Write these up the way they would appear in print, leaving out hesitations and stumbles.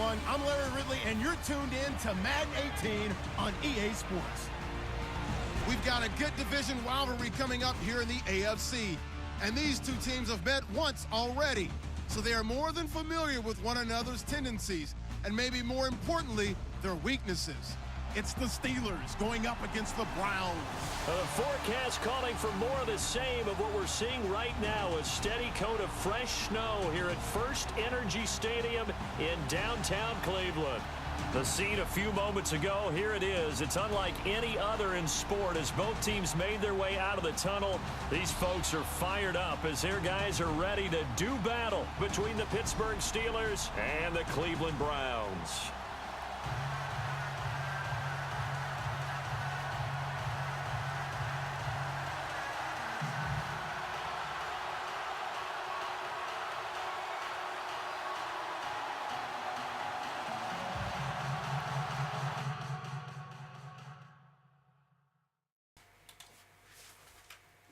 everyone. I'm Larry Ridley, and you're tuned in to Madden 18 on EA Sports. We've got a good division rivalry coming up here in the AFC, and these two teams have met once already, so they are more than familiar with one another's tendencies, and maybe more importantly, their weaknesses. It's the Steelers going up against the Browns. The forecast calling for more of the same of what we're seeing right now, a steady coat of fresh snow here at First Energy Stadium in downtown Cleveland. The scene a few moments ago, here it is. It's unlike any other in sport as both teams made their way out of the tunnel. These folks are fired up as their guys are ready to do battle between the Pittsburgh Steelers and the Cleveland Browns.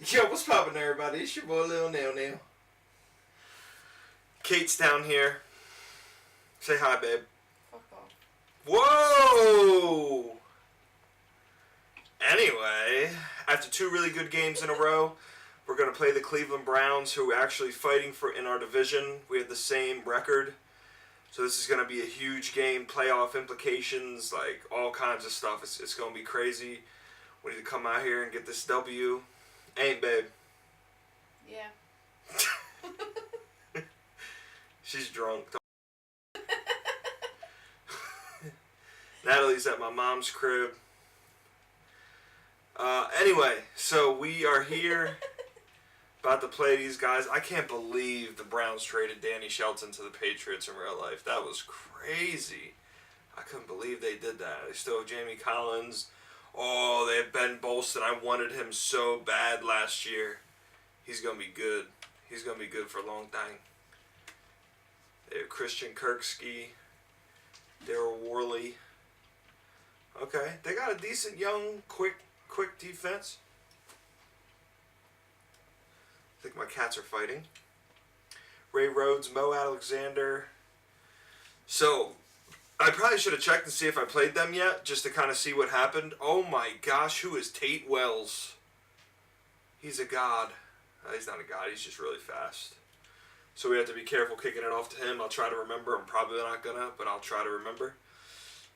Yo, what's poppin', everybody? It's your boy Lil Nail. Kate's down here. Say hi, babe. Fuck off. Whoa! Anyway, after two really good games in a row, we're going to play the Cleveland Browns, who are actually fighting for in our division. We have the same record. So this is going to be a huge game, playoff implications, like all kinds of stuff. It's going to be crazy. We need to come out here and get this W. Ain't, babe? Yeah. She's drunk. Natalie's at my mom's crib. Anyway, so we are here about to play these guys. I can't believe the Browns traded Danny Shelton to the Patriots in real life. That was crazy. I couldn't believe they did that. They still have Jamie Collins. Oh, they have Ben Bolston. I wanted him so bad last year. He's going to be good. He's going to be good for a long time. They have Christian Kirksey, Daryl Worley. Okay, they got a decent, young, quick defense. I think my cats are fighting. Ray Rhodes, Mo Alexander. So, I probably should have checked and see if I played them yet, just to kind of see what happened. Oh my gosh, who is Tate Wells? He's a god. He's not a god, he's just really fast. So we have to be careful kicking it off to him. I'll try to remember. I'm probably not gonna, but I'll try to remember.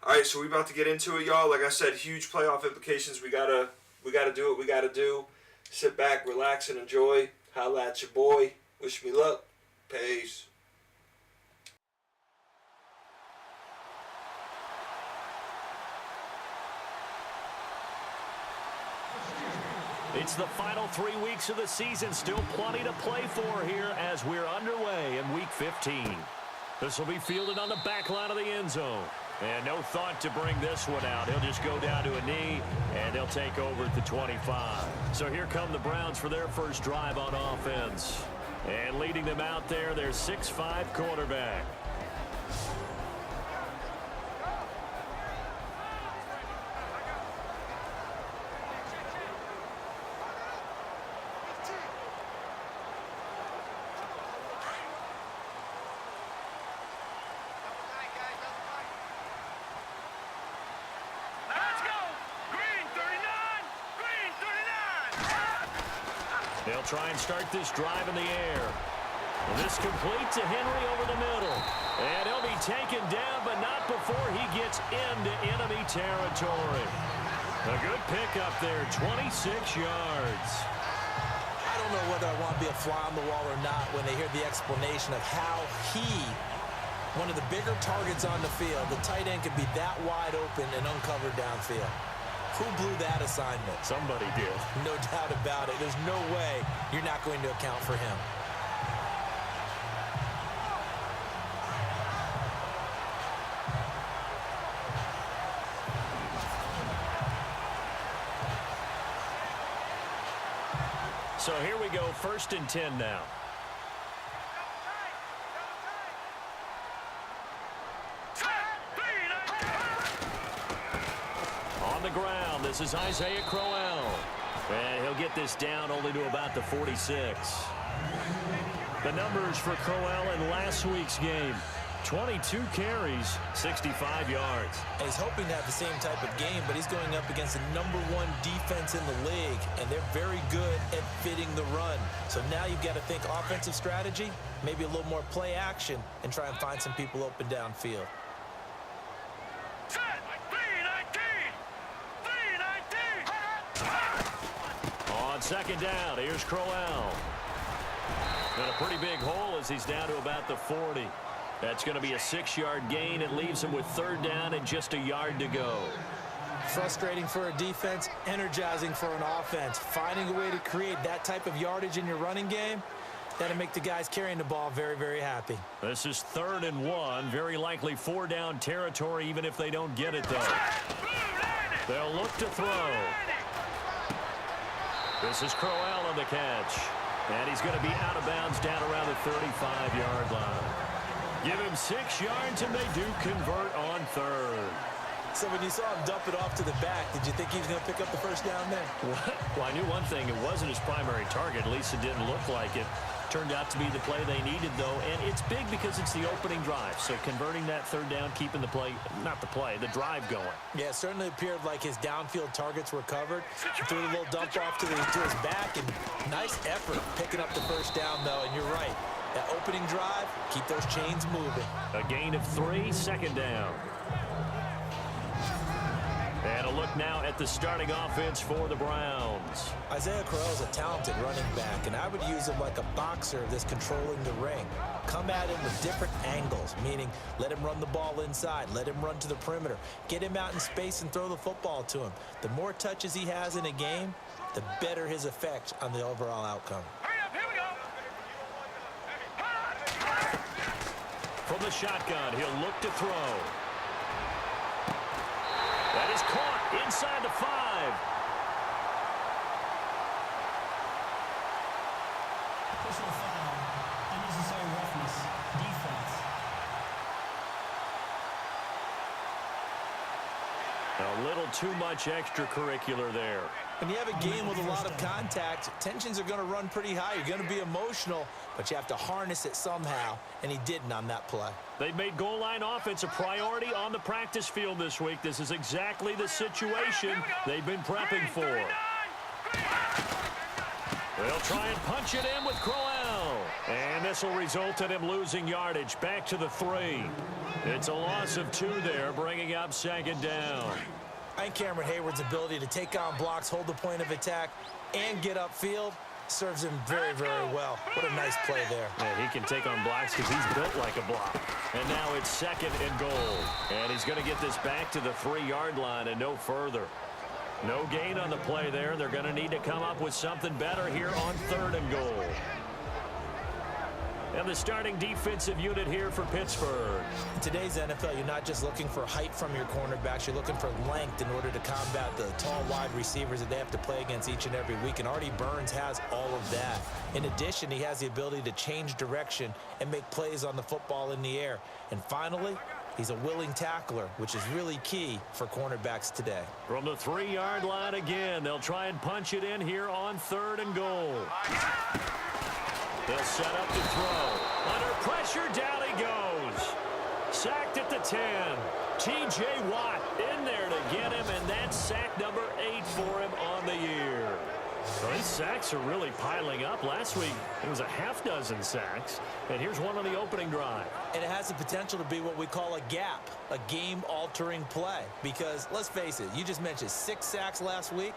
Alright, so we about to get into it, y'all. Like I said, huge playoff implications. We gotta do what we gotta do. Sit back, relax, and enjoy. Holla at your boy. Wish me luck. Peace. It's the final 3 weeks of the season. Still plenty to play for here as we're underway in Week 15. This will be fielded on the back line of the end zone. And no thought to bring this one out. He'll just go down to a knee, and they'll take over at the 25. So here come the Browns for their first drive on offense. And leading them out there, their 6'5" quarterback. They'll try and start this drive in the air. This complete to Henry over the middle. And he'll be taken down, but not before he gets into enemy territory. A good pickup there, 26 yards. I don't know whether I want to be a fly on the wall or not when they hear the explanation of how one of the bigger targets on the field, the tight end could be that wide open and uncovered downfield. Who blew that assignment? Somebody did. No doubt about it. There's no way you're not going to account for him. So here we go, 1st and 10 now. On the ground, this is Isaiah Crowell. And he'll get this down only to about the 46. The numbers for Crowell in last week's game. 22 carries, 65 yards. And he's hoping to have the same type of game, but he's going up against the #1 defense in the league, and they're very good at fitting the run. So now you've got to think offensive strategy, maybe a little more play action, and try and find some people open downfield. On second down, here's Crowell. Got a pretty big hole as he's down to about the 40. That's going to be a 6-yard gain. It leaves him with third down and just a yard to go. Frustrating for a defense, energizing for an offense. Finding a way to create that type of yardage in your running game, that'll make the guys carrying the ball very, very happy. This is 3rd and 1. Very likely 4-down territory, even if they don't get it, though. They'll look to throw. This is Crowell on the catch. And he's going to be out of bounds down around the 35-yard line. Give him 6 yards, and they do convert on 3rd. So when you saw him dump it off to the back, did you think he was going to pick up the first down there? Well, I knew one thing. It wasn't his primary target. At least it didn't look like it. Turned out to be the play they needed, though. And it's big because it's the opening drive. So converting that third down, keeping the play, not the play, the drive going. Yeah, it certainly appeared like his downfield targets were covered. He threw a little dump off to his back, and nice effort picking up the first down, though. And you're right. That opening drive, keep those chains moving. A gain of 3, second down. And a look now at the starting offense for the Browns. Isaiah Crowell is a talented running back, and I would use him like a boxer that's controlling the ring. Come at him with different angles, meaning let him run the ball inside, let him run to the perimeter, get him out in space and throw the football to him. The more touches he has in a game, the better his effect on the overall outcome. From the shotgun, he'll look to throw. That is caught inside the 5. Personal foul, unnecessary roughness, defense. A little too much extracurricular there. When you have a game with a lot of contact, tensions are going to run pretty high. You're going to be emotional, but you have to harness it somehow, and he didn't on that play. They've made goal line offense a priority on the practice field this week. This is exactly the situation they've been prepping for. They'll try and punch it in with Crowell. And this will result in him losing yardage back to the 3. It's a loss of 2 there, bringing up second down. I think Cameron Hayward's ability to take on blocks, hold the point of attack, and get upfield serves him very, very well. What a nice play there. Yeah, he can take on blocks because he's built like a block. And now it's 2nd and goal. And he's going to get this back to the 3-yard line and no further. No gain on the play there. They're going to need to come up with something better here on 3rd and goal. And the starting defensive unit here for Pittsburgh. In today's NFL, you're not just looking for height from your cornerbacks. You're looking for length in order to combat the tall wide receivers that they have to play against each and every week. And Artie Burns has all of that. In addition, he has the ability to change direction and make plays on the football in the air. And finally, he's a willing tackler, which is really key for cornerbacks today. From the 3-yard line again, they'll try and punch it in here on 3rd and goal. They'll set up to throw. Under pressure, down he goes. Sacked at the 10. T.J. Watt in there to get him, and that's sack number 8 for him on the year. So these sacks are really piling up. Last week, it was a half-dozen sacks, and here's one on the opening drive. And it has the potential to be what we call a gap, a game-altering play. Because, let's face it, you just mentioned 6 sacks last week.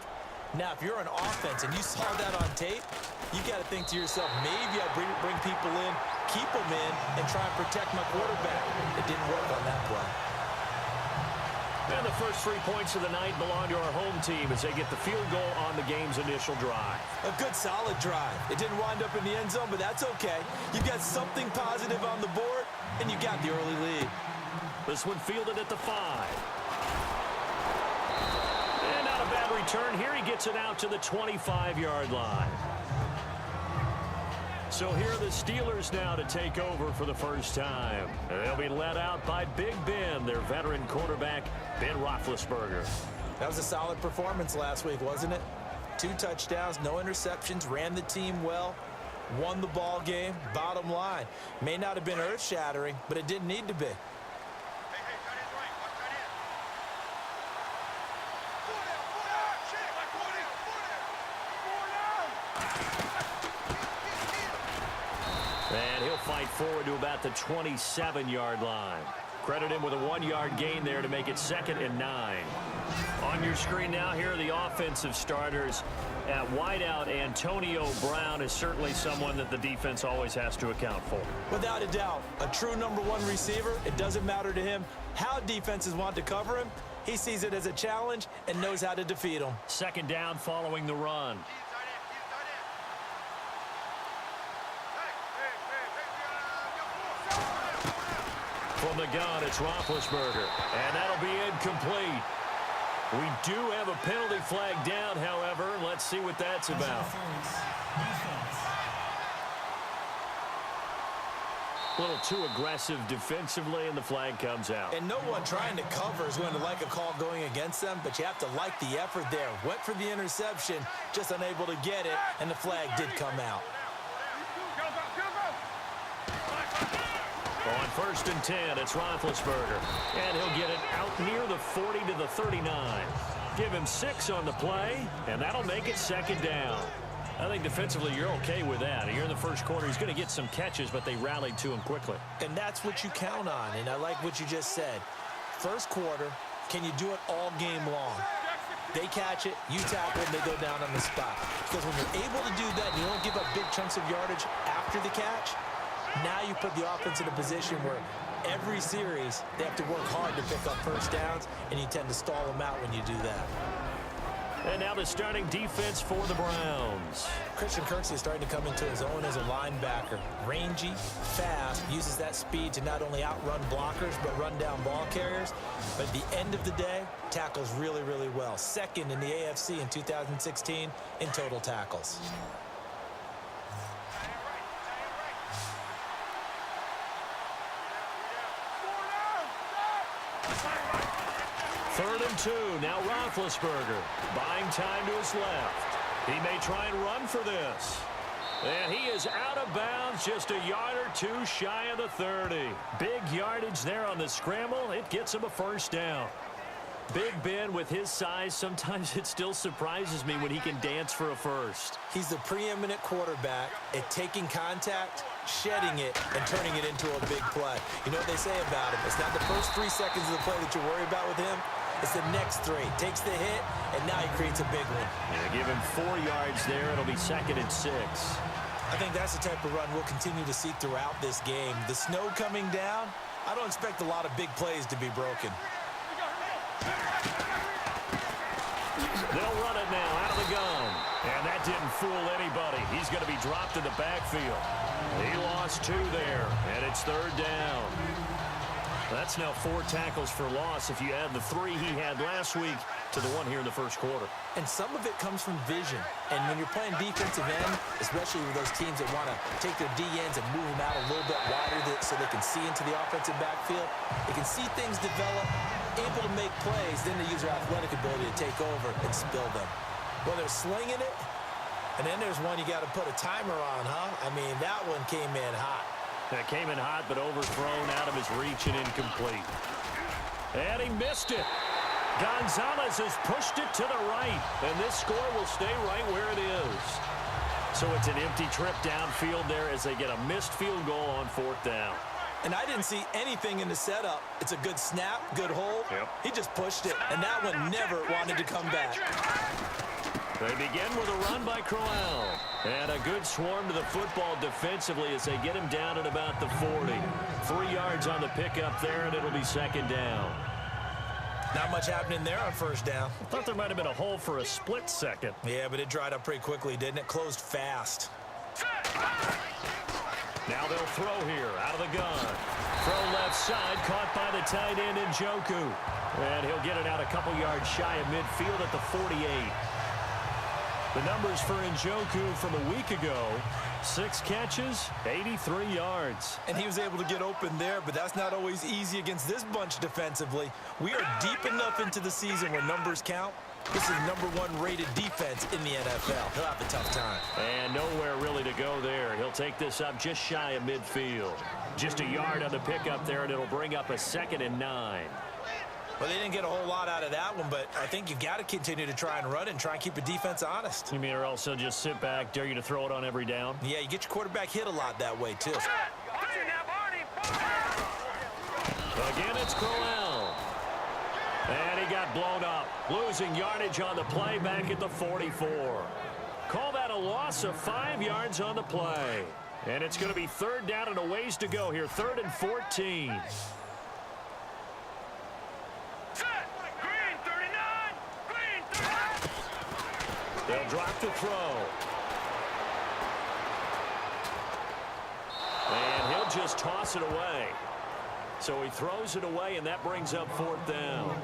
Now, if you're an offense and you saw that on tape, you got to think to yourself, maybe I'll bring people in, keep them in, and try and protect my quarterback. It didn't work on that play. And the first 3 points of the night belong to our home team as they get the field goal on the game's initial drive. A good, solid drive. It didn't wind up in the end zone, but that's okay. You got something positive on the board, and you got the early lead. This one fielded at the 5. And not a bad return here. He gets it out to the 25-yard line. So here are the Steelers now to take over for the first time. They'll be led out by Big Ben, their veteran quarterback, Ben Roethlisberger. That was a solid performance last week, wasn't it? 2 touchdowns, no interceptions, ran the team well. won the ball game. Bottom line, may not have been earth-shattering, but it didn't need to be. And he'll fight forward to about the 27-yard line. Credit him with a 1-yard gain there to make it 2nd and 9. On your screen now, here are the offensive starters. At wideout, Antonio Brown is certainly someone that the defense always has to account for. Without a doubt, a true #1 receiver. It doesn't matter to him how defenses want to cover him. He sees it as a challenge and knows how to defeat them. 2nd down following the run. From the gun, it's Roethlisberger, and that'll be incomplete. We do have a penalty flag down, however. Let's see what that's about. A little too aggressive defensively, and the flag comes out. And no one trying to cover is going to like a call going against them, but you have to like the effort there. Went for the interception, just unable to get it, and the flag did come out. On 1st and 10, it's Roethlisberger. And he'll get it out near the 40 to the 39. Give him 6 on the play, and that'll make it 2nd down. I think defensively you're okay with that. Here in the first quarter, he's going to get some catches, but they rallied to him quickly. And that's what you count on, and I like what you just said. First quarter, can you do it all game long? They catch it, you tackle them, they go down on the spot. Because when you're able to do that and you don't give up big chunks of yardage after the catch, now you put the offense in a position where every series they have to work hard to pick up first downs, and you tend to stall them out when you do that. And now the starting defense for the Browns. Christian Kirksey is starting to come into his own as a linebacker. Rangy, fast, uses that speed to not only outrun blockers but run down ball carriers. But at the end of the day, tackles really, really well. 2nd in the AFC in 2016 in total tackles. 3rd and 2. Now Roethlisberger buying time to his left. He may try and run for this. And he is out of bounds, just a yard or 2 shy of the 30. Big yardage there on the scramble. It gets him a 1st down. Big Ben, with his size, sometimes it still surprises me when he can dance for a 1st. He's the preeminent quarterback at taking contact, shedding it, and turning it into a big play. You know what they say about him? It's not the first 3 seconds of the play that you worry about with him. It's the next 3. Takes the hit, and now he creates a big one. Yeah, give him 4 yards there. It'll be 2nd and 6. I think that's the type of run we'll continue to see throughout this game. The snow coming down, I don't expect a lot of big plays to be broken. They'll run it now out of the gun. And that didn't fool anybody. He's going to be dropped in the backfield. He lost 2 there, and it's 3rd down. That's now 4 tackles for loss if you add the 3 he had last week to the 1 here in the first quarter. And some of it comes from vision. And when you're playing defensive end, especially with those teams that want to take their D-ends and move them out a little bit wider so they can see into the offensive backfield, they can see things develop, able to make plays, then they use their athletic ability to take over and spill them. Well, they're slinging it, and then there's one you got to put a timer on, huh? I mean, that one came in hot. That came in hot, but overthrown out of his reach and incomplete. And he missed it. Gonzalez has pushed it to the right, and this score will stay right where it is. So it's an empty trip downfield there as they get a missed field goal on 4th down. And I didn't see anything in the setup. It's a good snap, good hold. Yep. He just pushed it, and that one never wanted to come back. They begin with a run by Crowell. And a good swarm to the football defensively as they get him down at about the 40. 3 yards on the pickup there, and it'll be 2nd down. Not much happening there on 1st down. I thought there might have been a hole for a split second. Yeah, but it dried up pretty quickly, didn't it? Closed fast. Now they'll throw here out of the gun. Throw left side, caught by the tight end Njoku. And he'll get it out a couple yards shy of midfield at the 48. The numbers for Njoku from a week ago, 6 catches, 83 yards. And he was able to get open there, but that's not always easy against this bunch defensively. We are deep enough into the season where numbers count, This is #1 rated defense in the NFL. He'll have a tough time. And nowhere really to go there. He'll take this up just shy of midfield. Just a yard on the pickup there, and it'll bring up a 2nd and 9. Well, they didn't get a whole lot out of that one, but I think you've got to continue to try and run it and try and keep the defense honest. You mean or also just sit back, dare you to throw it on every down? Yeah, you get your quarterback hit a lot that way, too. Again, it's Crowell. And he got blown up, losing yardage on the play back at the 44. Call that a loss of 5 yards on the play. And it's going to be 3rd down and a ways to go here, 3rd and 14. They'll drop the throw. And he'll just toss it away. So he throws it away, and that brings up 4th down.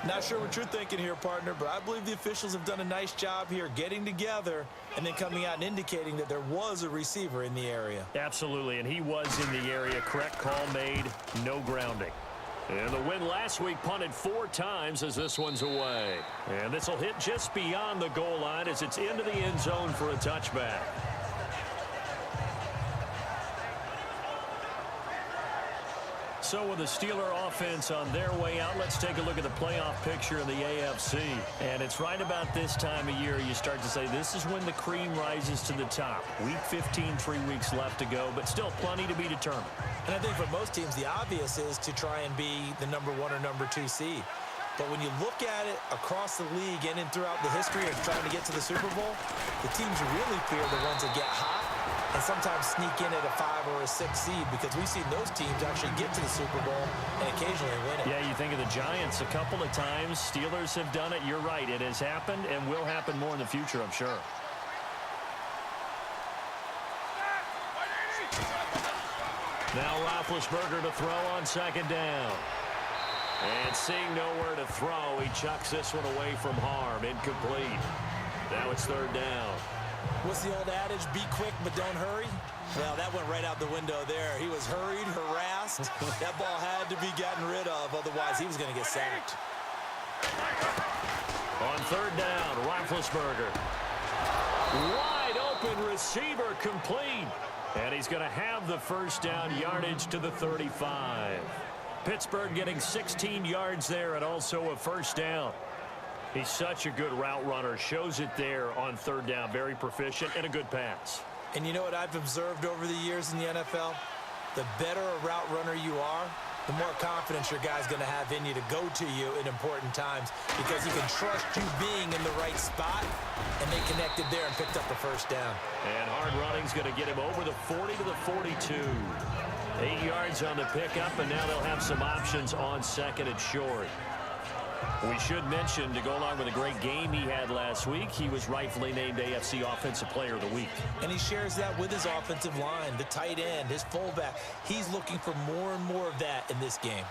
Not sure what you're thinking here, partner, but I believe the officials have done a nice job here getting together and then coming out and indicating that there was a receiver in the area. Absolutely, and he was in the area. Correct call made, no grounding. And the win last week punted 4 times as this one's away. And this will hit just beyond the goal line as it's into the end zone for a touchback. So with the Steeler offense on their way out, let's take a look at the playoff picture in the AFC. And it's right about this time of year you start to say this is when the cream rises to the top. Week 15, 3 weeks left to go, but still plenty to be determined. And I think for most teams, the obvious is to try and be the #1 or #2 seed. But when you look at it across the league and throughout the history of trying to get to the Super Bowl, the teams you really fear are the ones that get hot and sometimes sneak in at a 5 or a 6 seed, because we've seen those teams actually get to the Super Bowl and occasionally win it. Yeah, you think of the Giants a couple of times. Steelers have done it. You're right. It has happened and will happen more in the future, I'm sure. Now Roethlisberger to throw on 2nd down. And seeing nowhere to throw, he chucks this one away from harm. Incomplete. Now it's 3rd down. What's the old adage? Be quick, but don't hurry. Well, that went right out the window there. He was hurried, harassed. That ball had to be gotten rid of, otherwise he was going to get sacked. On 3rd down, Roethlisberger. Wide open receiver, complete. And he's going to have the 1st down, yardage to the 35. Pittsburgh getting 16 yards there and also a 1st down. He's such a good route runner. Shows it there on 3rd down. Very proficient and a good pass. And you know what I've observed over the years in the NFL? The better a route runner you are, the more confidence your guy's going to have in you to go to you in important times, because he can trust you being in the right spot, and they connected there and picked up the 1st down. And hard running's going to get him over the 40 to the 42. 8 yards on the pickup, and now they'll have some options on 2nd and short. We should mention, to go along with a great game he had last week, he was rightfully named AFC Offensive Player of the Week. And he shares that with his offensive line, the tight end, his fullback. He's looking for more and more of that in this game.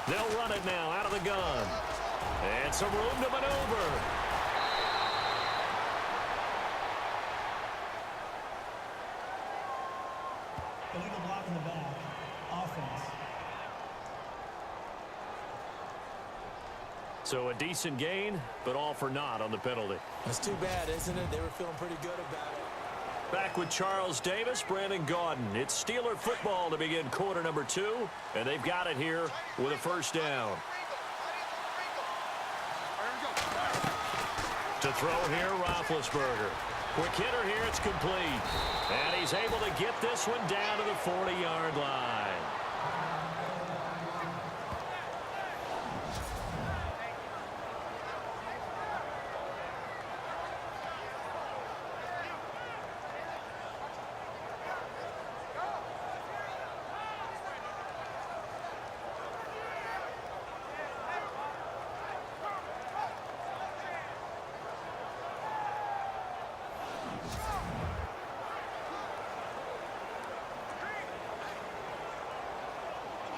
They'll run it now out of the gun. And some room to maneuver. Illegal block in the back. Offense. So a decent gain, but all for naught on the penalty. That's too bad, isn't it? They were feeling pretty good about it. Back with Charles Davis, Brandon Gaudin. It's Steeler football to begin quarter number 2, and they've got it here with a 1st down. To throw here, Roethlisberger. Quick hitter here, it's complete. And he's able to get this one down to the 40-yard line.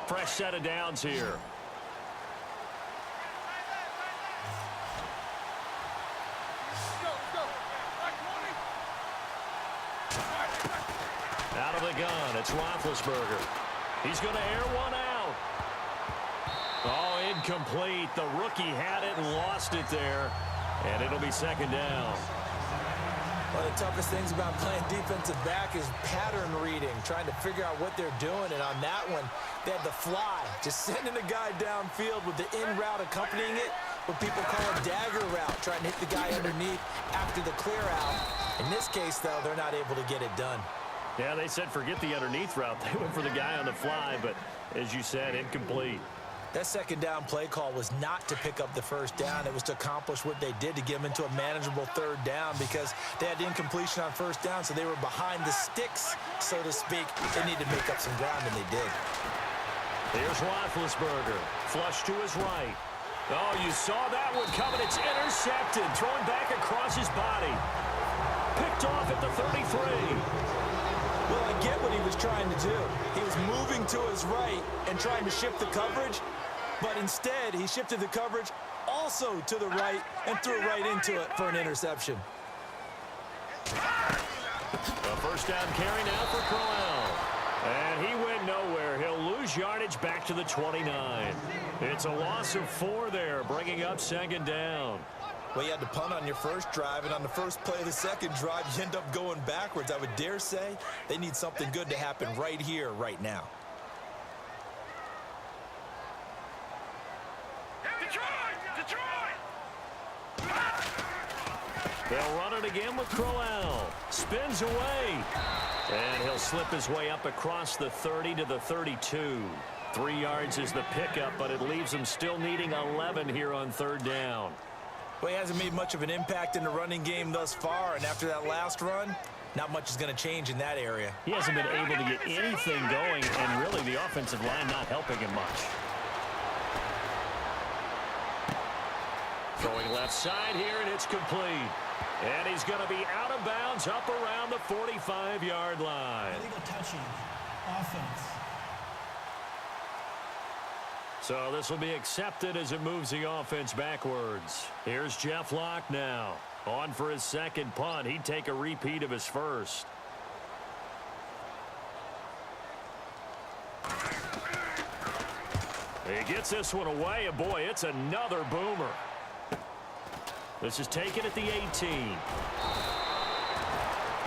Fresh set of downs here. Out of the gun, it's Roethlisberger. He's going to air one out. Oh, Incomplete. The rookie had it and lost it there. And it'll be second down. One of the toughest things about playing defensive back is pattern reading, trying to figure out what they're doing. And on that one, they had the fly, just sending a guy downfield with the in route accompanying it, what people call a dagger route, trying to hit the guy underneath after the clear out. In this case, though, they're not able to get it done. Yeah, they said forget the underneath route. They went for the guy on the fly, but as you said, incomplete. That second down play call was not to pick up the first down. It was to accomplish what they did, to get them into a manageable third down, because they had incompletion on first down, so they were behind the sticks, so to speak. They needed to make up some ground, and they did. Here's Roethlisberger. Flush to his right. Oh, you saw that one coming. It's intercepted. Thrown back across his body. Picked off at the 33. Well, I get what he was trying to do. He was moving to his right and trying to shift the coverage, but instead he shifted the coverage also to the right and threw right into it for an interception. A first down carry now for Crowell. And he went nowhere. He'll lose yardage back to the 29. It's a loss of 4 there, bringing up second down. Well, you had to punt on your first drive, and on the first play of the second drive, you end up going backwards. I would dare say they need something good to happen right here, right now. They'll run it again with Crowell. Spins away. And he'll slip his way up across the 30 to the 32. 3 yards is the pickup, but it leaves him still needing 11 here on third down. Well, he hasn't made much of an impact in the running game thus far, and after that last run, not much is going to change in that area. He hasn't been able to get anything going, and really the offensive line not helping him much. Throwing left side here, and it's complete. And he's going to be out of bounds up around the 45-yard line. Illegal touching. Offense. So this will be accepted as it moves the offense backwards. Here's Jeff Locke now. On for his second punt. He'd take a repeat of his first. He gets this one away, and boy, it's another boomer. This is taken at the 18.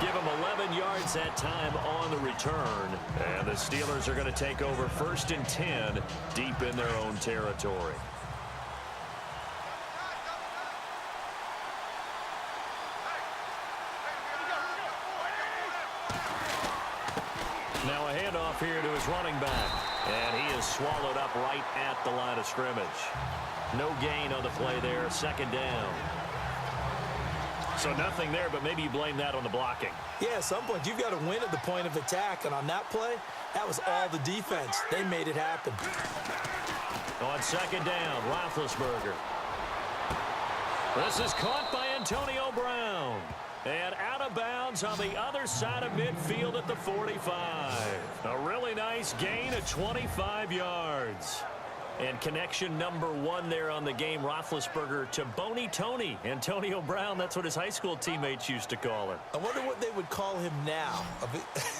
Give him 11 yards that time on the return. And the Steelers are going to take over 1st and 10 deep in their own territory. Now a handoff here to his running back. And he is swallowed up right at the line of scrimmage. No gain on the play there. Second down. So nothing there, but maybe you blame that on the blocking. Yeah, at some point you've got to win at the point of attack, and on that play, that was all the defense. They made it happen. On second down, Roethlisberger. This is caught by Antonio Brown. And out of bounds on the other side of midfield at the 45. A really nice gain of 25 yards. And connection number 1 there on the game, Roethlisberger to Boney Tony. Antonio Brown, that's what his high school teammates used to call him. I wonder what they would call him now.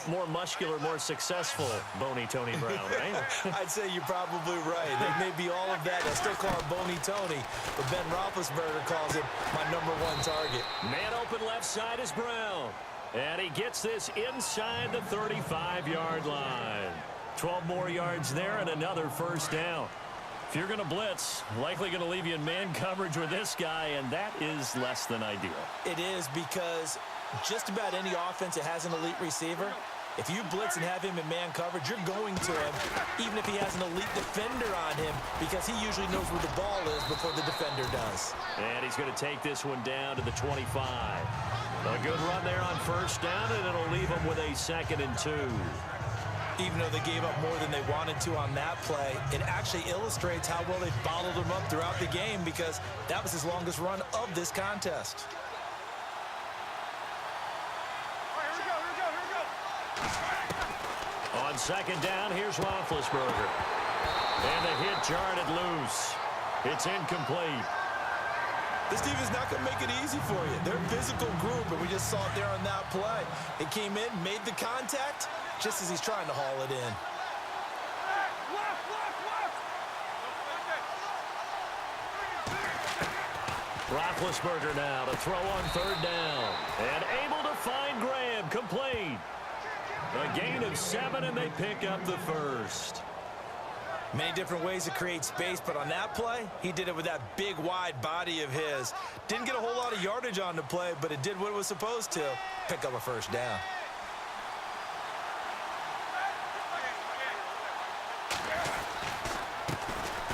More muscular, more successful Boney Tony Brown, right? I'd say you're probably right. They may be all of that. They'll still call him Boney Tony, but Ben Roethlisberger calls him my number 1 target. Man open left side is Brown. And he gets this inside the 35-yard line. 12 more yards there and another first down. If you're going to blitz, likely going to leave you in man coverage with this guy, and that is less than ideal. It is, because just about any offense that has an elite receiver, if you blitz and have him in man coverage, you're going to him, even if he has an elite defender on him, because he usually knows where the ball is before the defender does. And he's going to take this one down to the 25. A good run there on first down, and it'll leave him with a 2nd and 2. Even though they gave up more than they wanted to on that play, it actually illustrates how well they bottled him up throughout the game, because that was his longest run of this contest. On second down, here's Roethlisberger. And the hit jarred it loose. It's incomplete. This defense is not going to make it easy for you. They're a physical group, and we just saw it there on that play. It came in, made the contact, just as he's trying to haul it in. Roethlisberger now to throw on third down. And able to find Graham. Complete. A gain of 7, and they pick up the first. Many different ways to create space, but on that play, he did it with that big, wide body of his. Didn't get a whole lot of yardage on the play, but it did what it was supposed to. Pick up a first down.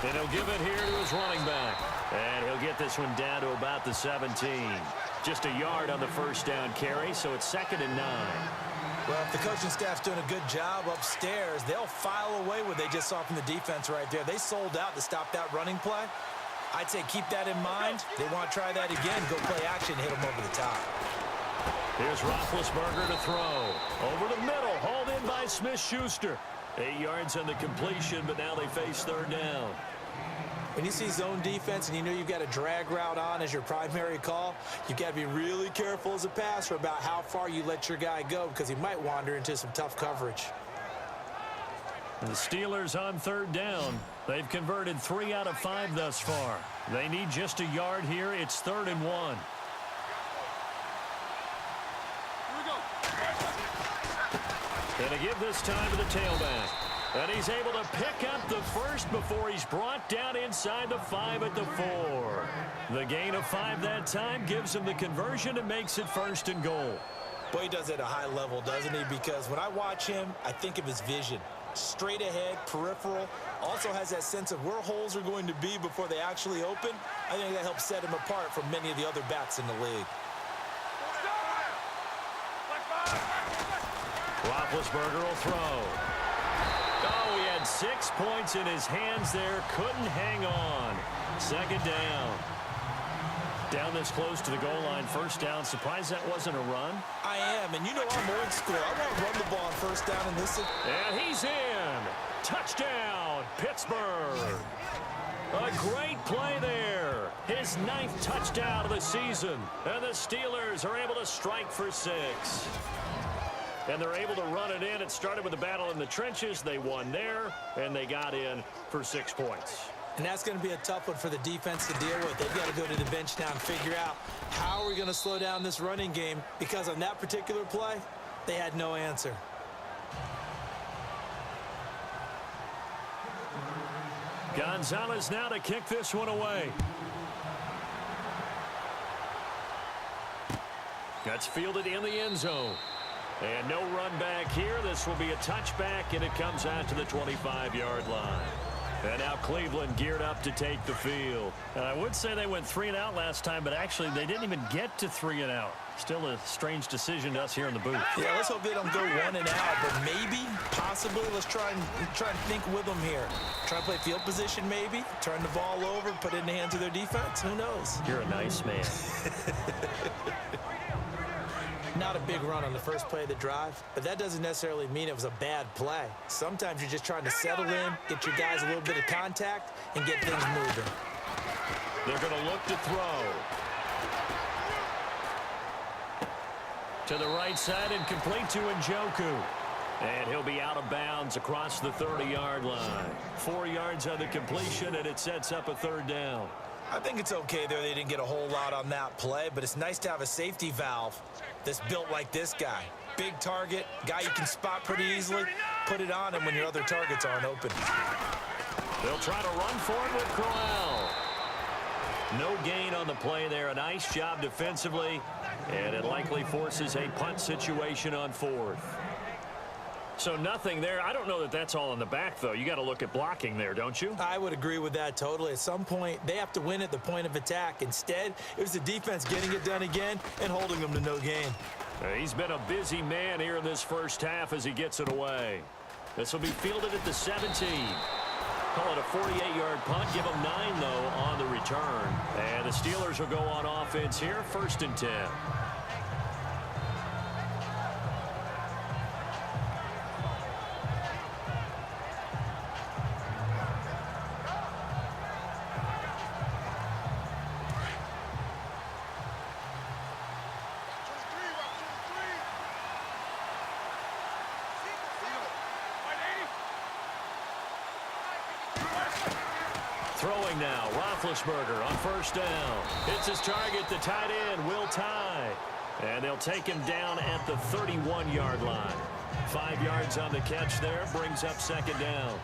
And he'll give it here to his running back. And he'll get this one down to about the 17. Just a yard on the first down carry, so it's 2nd and 9. Well, if the coaching staff's doing a good job upstairs, they'll file away what they just saw from the defense right there. They sold out to stop that running play. I'd say keep that in mind. They want to try that again, go play action, hit them over the top. Here's Roethlisberger to throw. Over the middle, hauled in by Smith-Schuster. 8 yards on the completion, but now they face third down. When you see zone defense and you know you've got a drag route on as your primary call, you've got to be really careful as a passer about how far you let your guy go because he might wander into some tough coverage. The Steelers on third down. They've converted 3 out of 5 thus far. They need just a yard here. It's 3rd and 1. And a give this time to the tailback. And he's able to pick up the first before he's brought down inside the 5 at the 4. The gain of 5 that time gives him the conversion and makes it 1st and goal. Boy, he does it at a high level, doesn't he? Because when I watch him, I think of his vision. Straight ahead, peripheral. Also has that sense of where holes are going to be before they actually open. I think that helps set him apart from many of the other backs in the league. Roethlisberger will throw. Oh, he had 6 points in his hands there. Couldn't hang on. 2nd down. Down this close to the goal line. 1st down. Surprised that wasn't a run? I am, and you know I'm old school. I want to run the ball on 1st down in this. And he's in. Touchdown, Pittsburgh. A great play there. His 9th touchdown of the season. And the Steelers are able to strike for 6. And they're able to run it in. It started with a battle in the trenches. They won there, and they got in for 6 points. And that's going to be a tough one for the defense to deal with. They've got to go to the bench now and figure out how are we going to slow down this running game, because on that particular play, they had no answer. Gonzalez now to kick this one away. That's fielded in the end zone. And no run back here. This will be a touchback, and it comes out to the 25-yard line. And now Cleveland geared up to take the field. And I would say they went 3 and out last time, but actually they didn't even get to 3 and out. Still a strange decision to us here in the booth. Yeah, let's hope they don't go 1 and out, but maybe, possibly, let's try and think with them here. Try to play field position maybe, turn the ball over, put it in the hands of their defense. Who knows? You're a nice man. Not a big run on the first play of the drive, but that doesn't necessarily mean it was a bad play. Sometimes you're just trying to settle in, get your guys a little bit of contact, and get things moving. They're going to look to throw. To the right side and complete to Njoku. And he'll be out of bounds across the 30-yard line. 4 yards on the completion, and it sets up a 3rd down. I think it's okay there. They didn't get a whole lot on that play, but it's nice to have a safety valve that's built like this guy. Big target, guy you can spot pretty easily. Put it on him when your other targets aren't open. They'll try to run for it with Crowell. No gain on the play there. A nice job defensively, and it likely forces a punt situation on 4th. So nothing there. I don't know that that's all in the back, though. You got to look at blocking there, don't you? I would agree with that totally. At some point, they have to win at the point of attack. Instead, it was the defense getting it done again and holding them to no gain. He's been a busy man here in this first half as he gets it away. This will be fielded at the 17. Call it a 48-yard punt. Give them 9, though, on the return. And the Steelers will go on offense here, 1st and 10. Throwing now, Roethlisberger on first down. It's his target, the tight end, Will Tye. And they'll take him down at the 31-yard line. 5 yards on the catch there, brings up second down.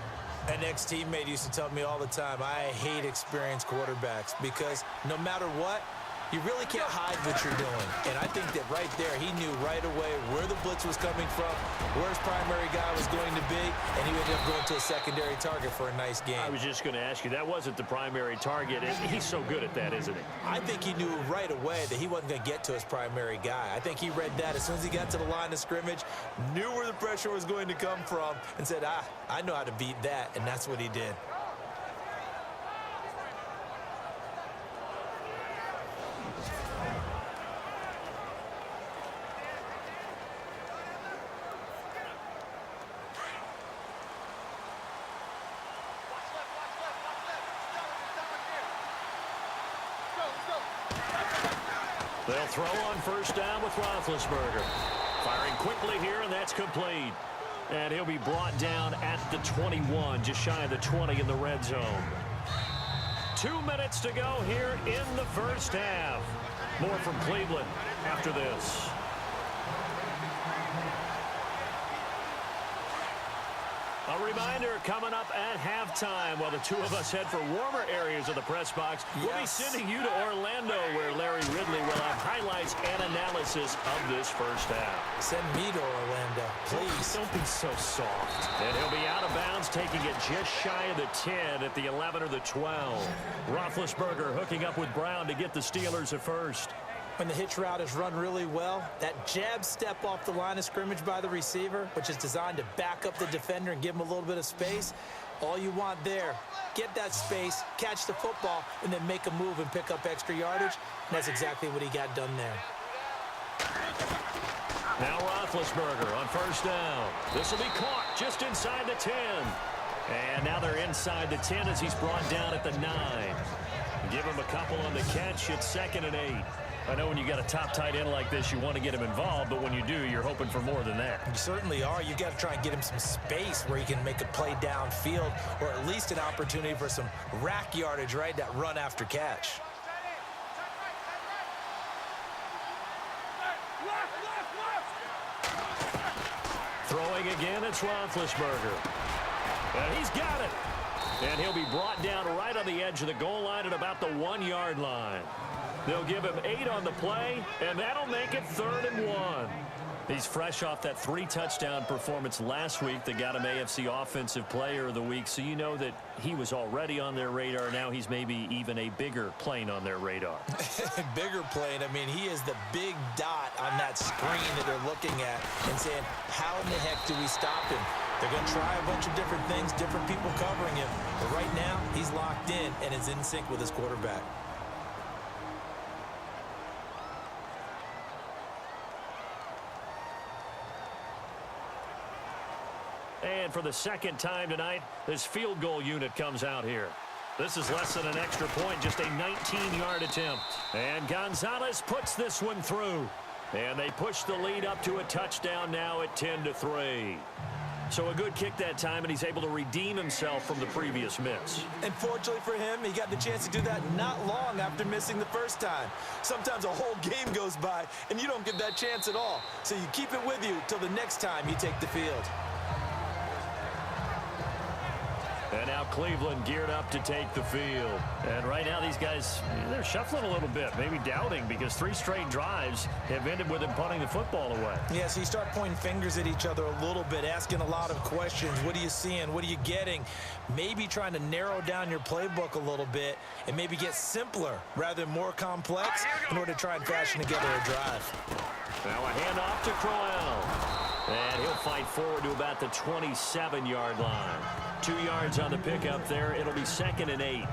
An ex-teammate used to tell me all the time, I hate experienced quarterbacks because no matter what, you really can't hide what you're doing. And I think that right there, he knew right away where the blitz was coming from, where his primary guy was going to be, and he ended up going to a secondary target for a nice game. I was just going to ask you, that wasn't the primary target. He's so good at that, isn't he? I think he knew right away that he wasn't going to get to his primary guy. I think he read that as soon as he got to the line of scrimmage, knew where the pressure was going to come from, and said, I know how to beat that, and that's what he did. They'll throw on first down with Roethlisberger. Firing quickly here, and that's complete. And he'll be brought down at the 21, just shy of the 20 in the red zone. 2 minutes to go here in the first half. More from Cleveland after this. A reminder coming up at halftime while the two of us head for warmer areas of the press box. We'll be sending you to Orlando where Larry Ridley will have highlights and analysis of this first half. Send me to Orlando, please. Don't be so soft. And he'll be out of bounds, taking it just shy of the 10 at the 11 or the 12. Roethlisberger hooking up with Brown to get the Steelers at first. When the hitch route is run really well, that jab step off the line of scrimmage by the receiver, which is designed to back up the defender and give him a little bit of space, all you want there, get that space, catch the football, and then make a move and pick up extra yardage. And that's exactly what he got done there. Now Roethlisberger on first down. This will be caught just inside the 10. And now they're inside the 10 as he's brought down at the 9. Give him a couple on the catch. It's 2nd and 8. I know when you got a top tight end like this, you want to get him involved, but when you do, you're hoping for more than that. You certainly are. You got to try and get him some space where he can make a play downfield, or at least an opportunity for some rack yardage, right? That run after catch. Throwing again, it's Roethlisberger. And he's got it. And he'll be brought down right on the edge of the goal line at about the 1-yard line. They'll give him 8 on the play, and that'll make it 3rd and 1. He's fresh off that 3-touchdown performance last week that got him AFC Offensive Player of the Week, so you know that he was already on their radar. Now he's maybe even a bigger plane on their radar. Bigger plane. I mean, he is the big dot on that screen that they're looking at and saying, how in the heck do we stop him? They're going to try a bunch of different things, different people covering him. But right now, he's locked in and is in sync with his quarterback. And for the second time tonight, this field goal unit comes out here. This is less than an extra point, just a 19-yard attempt. And Gonzalez puts this one through. And they push the lead up to a touchdown now at 10-3. So a good kick that time, and he's able to redeem himself from the previous miss. And fortunately for him, he got the chance to do that not long after missing the first time. Sometimes a whole game goes by, and you don't get that chance at all. So you keep it with you till the next time you take the field. And now Cleveland geared up to take the field. And right now these guys, they're shuffling a little bit, maybe doubting, because 3 straight drives have ended with them punting the football away. Yeah, so you start pointing fingers at each other a little bit, asking a lot of questions. What are you seeing? What are you getting? Maybe trying to narrow down your playbook a little bit and maybe get simpler rather than more complex in order to try and fashion together a drive. Now a handoff to Crowell. And he'll fight forward to about the 27-yard line. 2 yards on the pickup there. It'll be 2nd and 8.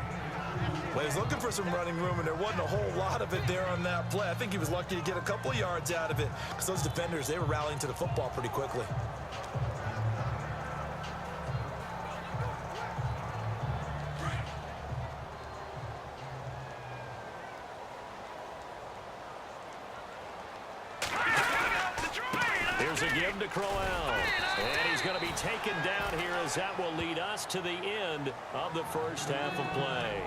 Well, he's looking for some running room, and there wasn't a whole lot of it there on that play. I think he was lucky to get a couple of yards out of it because those defenders, they were rallying to the football pretty quickly. Here's a give to Crowell. And he's going to be be taken down here, as that will lead us to the end of the first half of play.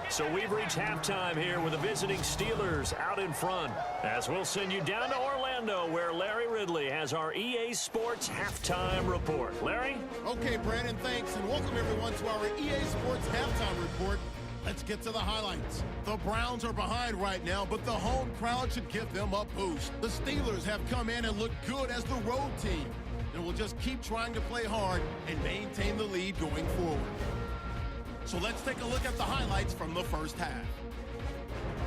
So we've reached halftime here with the visiting Steelers out in front, as we'll send you down to Orlando, where Larry Ridley has our EA Sports halftime report. Larry? Okay, Brandon, thanks, and welcome everyone to our EA Sports halftime report. Let's get to the highlights. The Browns are behind right now, but the home crowd should give them a boost. The Steelers have come in and look good as the road team, and will just keep trying to play hard and maintain the lead going forward. So let's take a look at the highlights from the first half.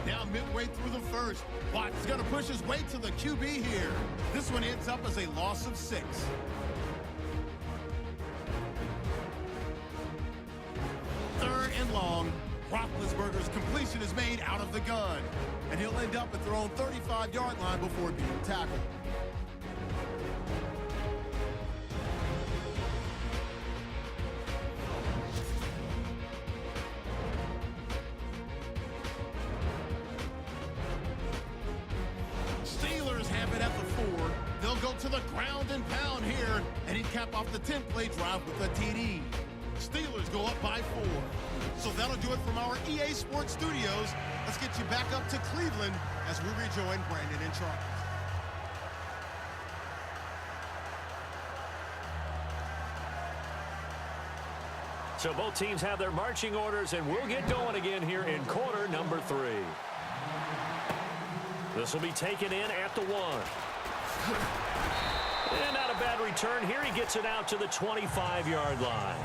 Now midway through the first, Watt's going to push his way to the QB here. This one ends up as a loss of 6. Third and long. Roethlisberger's completion is made out of the gun, and he'll end up at their own 35-yard line before being tackled. Steelers have it at the 4. They'll go to the ground and pound here, and he'd cap off the 10-play drive with a TD. Steelers go up by 4. So that'll do it from our EA Sports Studios. Let's get you back up to Cleveland as we rejoin Brandon and Charles. So both teams have their marching orders, and we'll get going again here in quarter number 3. This will be taken in at the 1. And not a bad return here. He gets it out to the 25-yard line.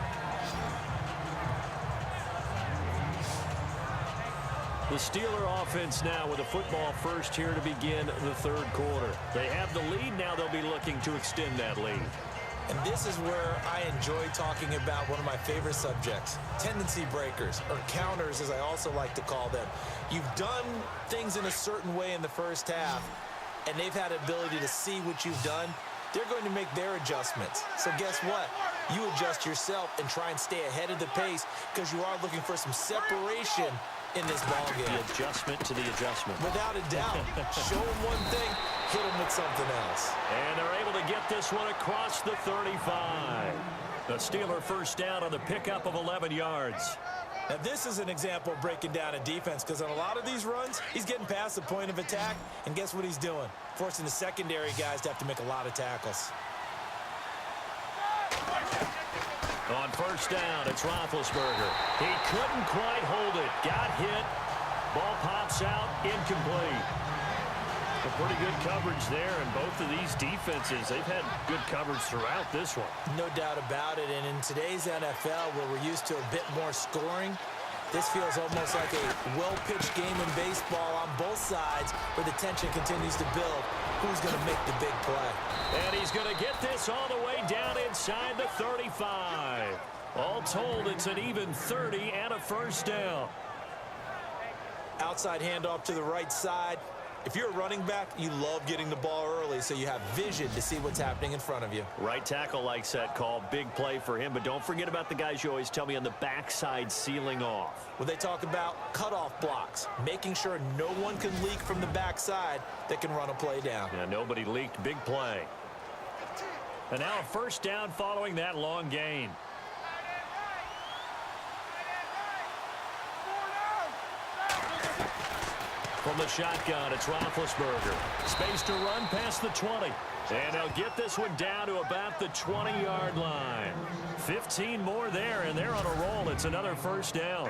The Steeler offense now with a football first here to begin the third quarter. They have the lead. Now they'll be looking to extend that lead. And this is where I enjoy talking about one of my favorite subjects, tendency breakers, or counters as I also like to call them. You've done things in a certain way in the first half, and they've had the ability to see what you've done. They're going to make their adjustments. So guess what? You adjust yourself and try and stay ahead of the pace, because you are looking for some separation in this ballgame. The adjustment to the adjustment. Without a doubt. Show them one thing, hit them with something else. And they're able to get this one across the 35. The Steeler first down on the pickup of 11 yards. Now, this is an example of breaking down a defense, because on a lot of these runs, he's getting past the point of attack, and guess what he's doing? Forcing the secondary guys to have to make a lot of tackles. On first down, it's Roethlisberger. He couldn't quite hold it. Got hit. Ball pops out. Incomplete. A pretty good coverage there, and both of these defenses, they've had good coverage throughout this one. No doubt about it, and in today's NFL, where we're used to a bit more scoring, this feels almost like a well-pitched game in baseball on both sides, where the tension continues to build. Who's going to make the big play? And he's going to get this all the way down inside the 35. All told, it's an even 30 and a first down. Outside handoff to the right side. If you're a running back, you love getting the ball early, so you have vision to see what's happening in front of you. Right tackle likes that call. Big play for him, but don't forget about the guys you always tell me on the backside sealing off. When they talk about cutoff blocks, making sure no one can leak from the backside that can run a play down. Yeah, nobody leaked. Big play. And now a first down following that long gain. From the shotgun, it's Roethlisberger. Space to run past the 20. And they'll get this one down to about the 20-yard line. 15 more there, and they're on a roll. It's another first down.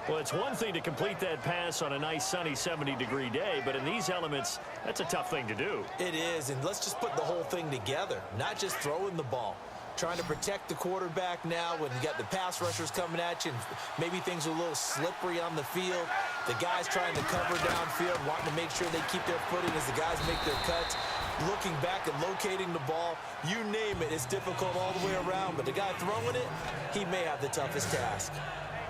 Well, it's one thing to complete that pass on a nice sunny 70-degree day, but in these elements, that's a tough thing to do. It is, and let's just put the whole thing together, not just throwing the ball. Trying to protect the quarterback now when you got the pass rushers coming at you, and maybe things are a little slippery on the field. The guys trying to cover downfield, wanting to make sure they keep their footing as the guys make their cuts. Looking back and locating the ball, you name it, it's difficult all the way around, but the guy throwing it, he may have the toughest task.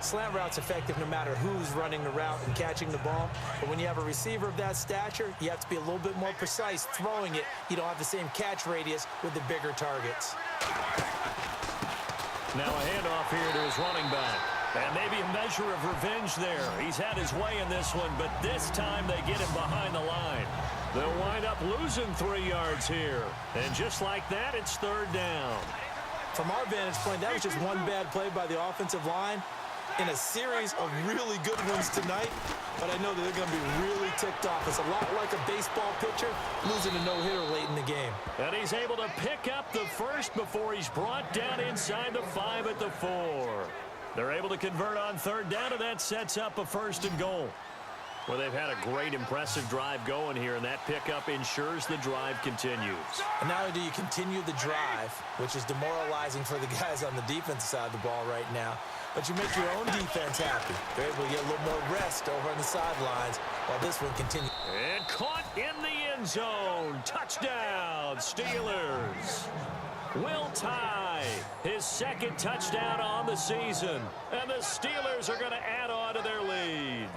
Slant route's effective no matter who's running the route and catching the ball, but when you have a receiver of that stature, you have to be a little bit more precise throwing it. You don't have the same catch radius with the bigger targets. Now a handoff here to his running back. And maybe a measure of revenge there. He's had his way in this one, but this time they get him behind the line. They'll wind up losing 3 yards here. And just like that, it's third down. From our vantage point, that was just one bad play by the offensive line in a series of really good ones tonight, but I know that they're going to be really ticked off. It's a lot like a baseball pitcher losing a no-hitter late in the game. And he's able to pick up the first before he's brought down inside the 5 at the 4. They're able to convert on third down, and that sets up a 1st and goal. Well, they've had a great, impressive drive going here, and that pickup ensures the drive continues. And not only do you continue the drive, which is demoralizing for the guys on the defensive side of the ball right now, but you make your own defense happy. They're able to get a little more rest over on the sidelines while this one continues. And caught in the end zone. Touchdown, Steelers. Will Tye, his 2nd touchdown on the season. And the Steelers are going to add on to their lead.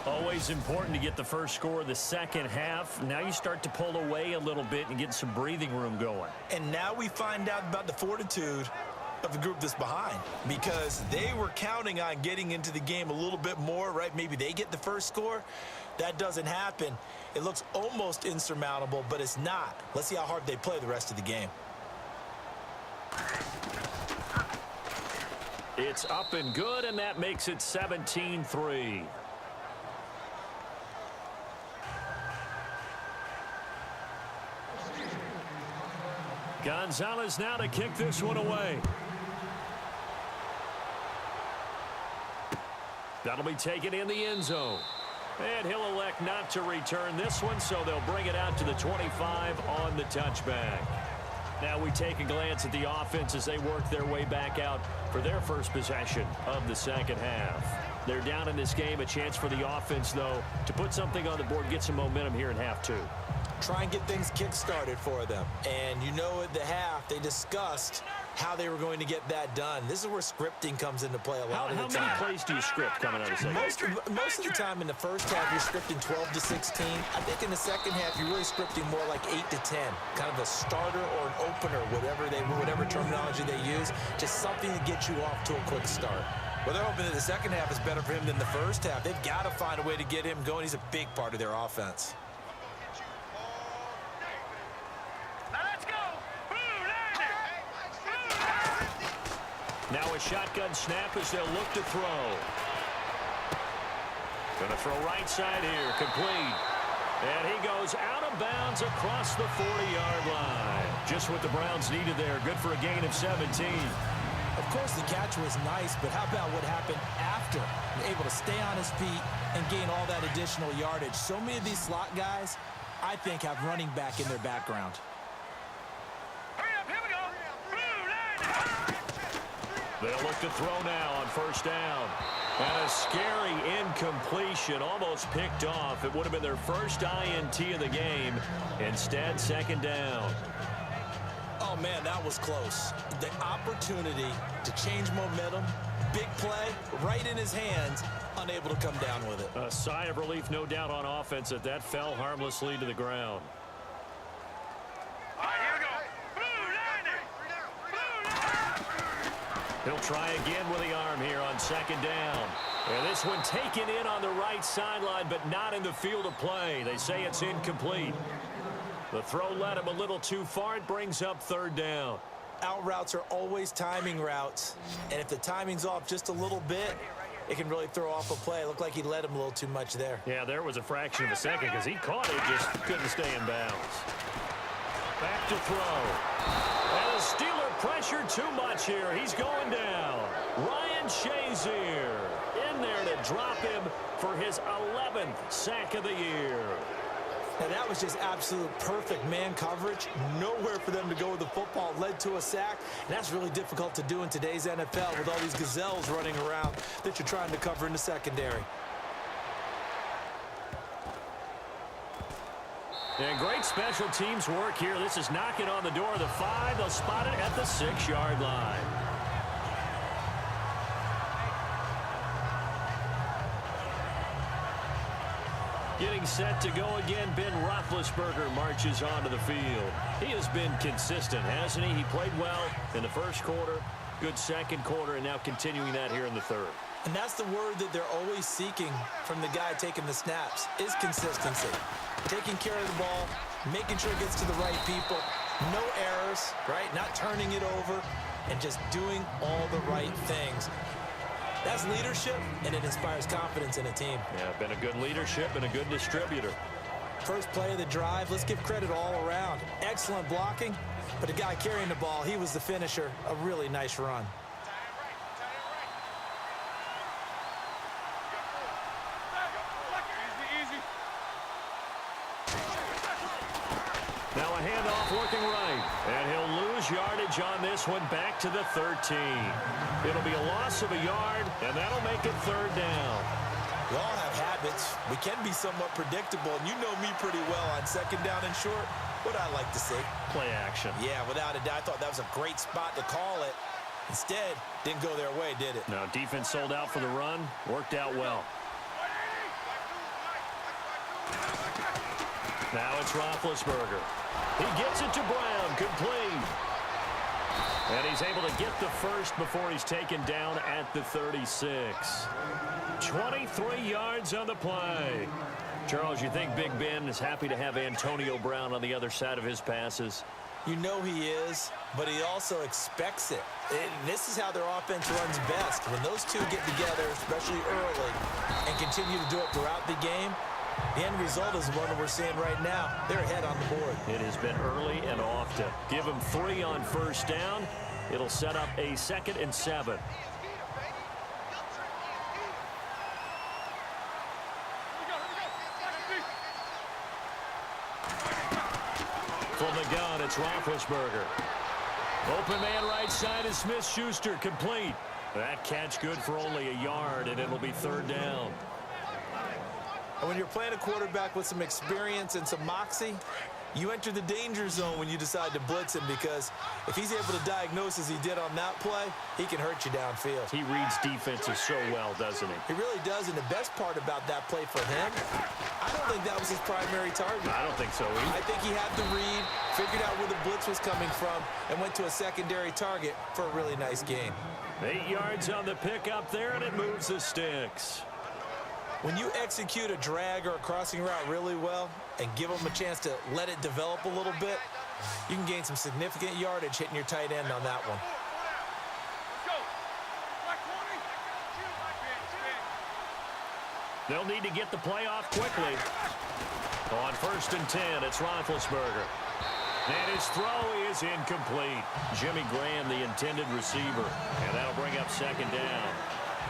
Always important to get the first score of the second half. Now you start to pull away a little bit and get some breathing room going. And now we find out about the fortitude of the group that's behind, because they were counting on getting into the game a little bit more, right? Maybe they get the first score. That doesn't happen. It looks almost insurmountable, but it's not. Let's see how hard they play the rest of the game. It's up and good, and that makes it 17-3. Gonzalez now to kick this one away. That'll be taken in the end zone. And he'll elect not to return this one, so they'll bring it out to the 25 on the touchback. Now we take a glance at the offense as they work their way back out for their first possession of the second half. They're down in this game. A chance for the offense, though, to put something on the board, get some momentum here in half 2. Try and get things kick-started for them. And you know at the half, they discussed how they were going to get that done. This is where scripting comes into play a lot of the time. How many plays do you script coming out of the second? Most of the time in the first half, you're scripting 12 to 16. I think in the second half, you're really scripting more like 8 to 10. Kind of a starter or an opener, whatever terminology they use. Just something to get you off to a quick start. Well, they're hoping that the second half is better for him than the first half. They've got to find a way to get him going. He's a big part of their offense. Now a shotgun snap as they'll look to throw. Going to throw right side here, complete. And he goes out of bounds across the 40-yard line. Just what the Browns needed there. Good for a gain of 17. Of course, the catch was nice, but how about what happened after? Able to stay on his feet and gain all that additional yardage. So many of these slot guys, I think, have running back in their background. They'll look to throw now on first down. And a scary incompletion, almost picked off. It would have been their first INT of the game. Instead, second down. Oh, man, that was close. The opportunity to change momentum, big play, right in his hands, unable to come down with it. A sigh of relief, no doubt, on offense that that fell harmlessly to the ground. He'll try again with the arm here on second down. And this one taken in on the right sideline, but not in the field of play. They say it's incomplete. The throw led him a little too far. It brings up third down. Out routes are always timing routes. And if the timing's off just a little bit, it can really throw off a play. It looked like he led him a little too much there. Yeah, there was a fraction of a second because he caught it, just couldn't stay in bounds. Back to throw. And the Steeler pressure too much here. He's going down. Ryan Shazier in there to drop him for his 11th sack of the year. And that was just absolute perfect man coverage. Nowhere for them to go with the football. Led to a sack. And that's really difficult to do in today's NFL with all these gazelles running around that you're trying to cover in the secondary. And great special teams work here. This is knocking on the door of the 5. They'll spot it at the 6-yard line. Getting set to go again, Ben Roethlisberger marches onto the field. He has been consistent, hasn't he? He played well in the first quarter, good second quarter, and now continuing that here in the third. And that's the word that they're always seeking from the guy taking the snaps, is consistency. Taking care of the ball, making sure it gets to the right people, No errors, right? Not turning it over and just doing all the right things. That's leadership, and it inspires confidence in a team. Yeah, been a good leadership and a good distributor. First play of the drive, let's give credit all around. Excellent blocking, but the guy carrying the ball, he was the finisher. A really nice run. Now a handoff working right, and he'll lose yardage on this one back to the 13. It'll be a loss of a yard, and that'll make it third down. We all have habits. We can be somewhat predictable, and you know me pretty well on second down and short. What I like to see. Play action. Yeah, without a doubt, I thought that was a great spot to call it. Instead, didn't go their way, did it? Now defense sold out for the run. Worked out well. Now it's Roethlisberger. He gets it to Brown, complete. And he's able to get the first before he's taken down at the 36. 23 yards on the play. Charles, you think Big Ben is happy to have Antonio Brown on the other side of his passes? You know he is, but he also expects it. This is how their offense runs best. When those two get together, especially early, and continue to do it throughout the game, the end result is the one that we're seeing right now. They're ahead on the board. It has been early and often. Give them 3 on first down. It'll set up a 2nd and 7. From the gun, it's Roethlisberger. Open man right side is Smith-Schuster, complete. That catch good for only a yard, and it'll be third down. And when you're playing a quarterback with some experience and some moxie, you enter the danger zone when you decide to blitz him, because if he's able to diagnose as he did on that play, he can hurt you downfield. He reads defenses so well, doesn't he? He really does, and the best part about that play for him, I don't think that was his primary target. I don't think so either. I think he had the read, figured out where the blitz was coming from, and went to a secondary target for a really nice game. 8 yards on the pickup there, and it moves the sticks. When you execute a drag or a crossing route really well and give them a chance to let it develop a little bit, you can gain some significant yardage hitting your tight end on that one. They'll need to get the play off quickly. On 1st and 10, it's Roethlisberger. And his throw is incomplete. Jimmy Graham, the intended receiver. And that'll bring up 2nd down.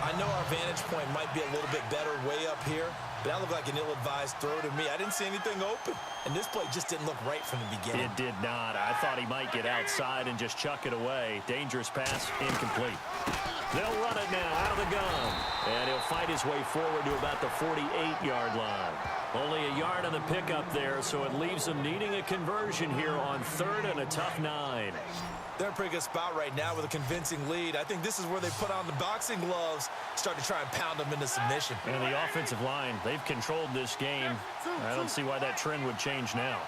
I know our vantage point might be a little bit better way up here, but that looked like an ill-advised throw to me. I didn't see anything open, and this play just didn't look right from the beginning. It did not. I thought he might get outside and just chuck it away. Dangerous pass, incomplete. They'll run it now out of the gun, and he'll fight his way forward to about the 48-yard line. Only a yard on the pickup there, so it leaves them needing a conversion here on 3rd and a tough 9. They're in a pretty good spot right now with a convincing lead. I think this is where they put on the boxing gloves, start to try and pound them into submission. And the offensive line, they've controlled this game. I don't see why that trend would change now.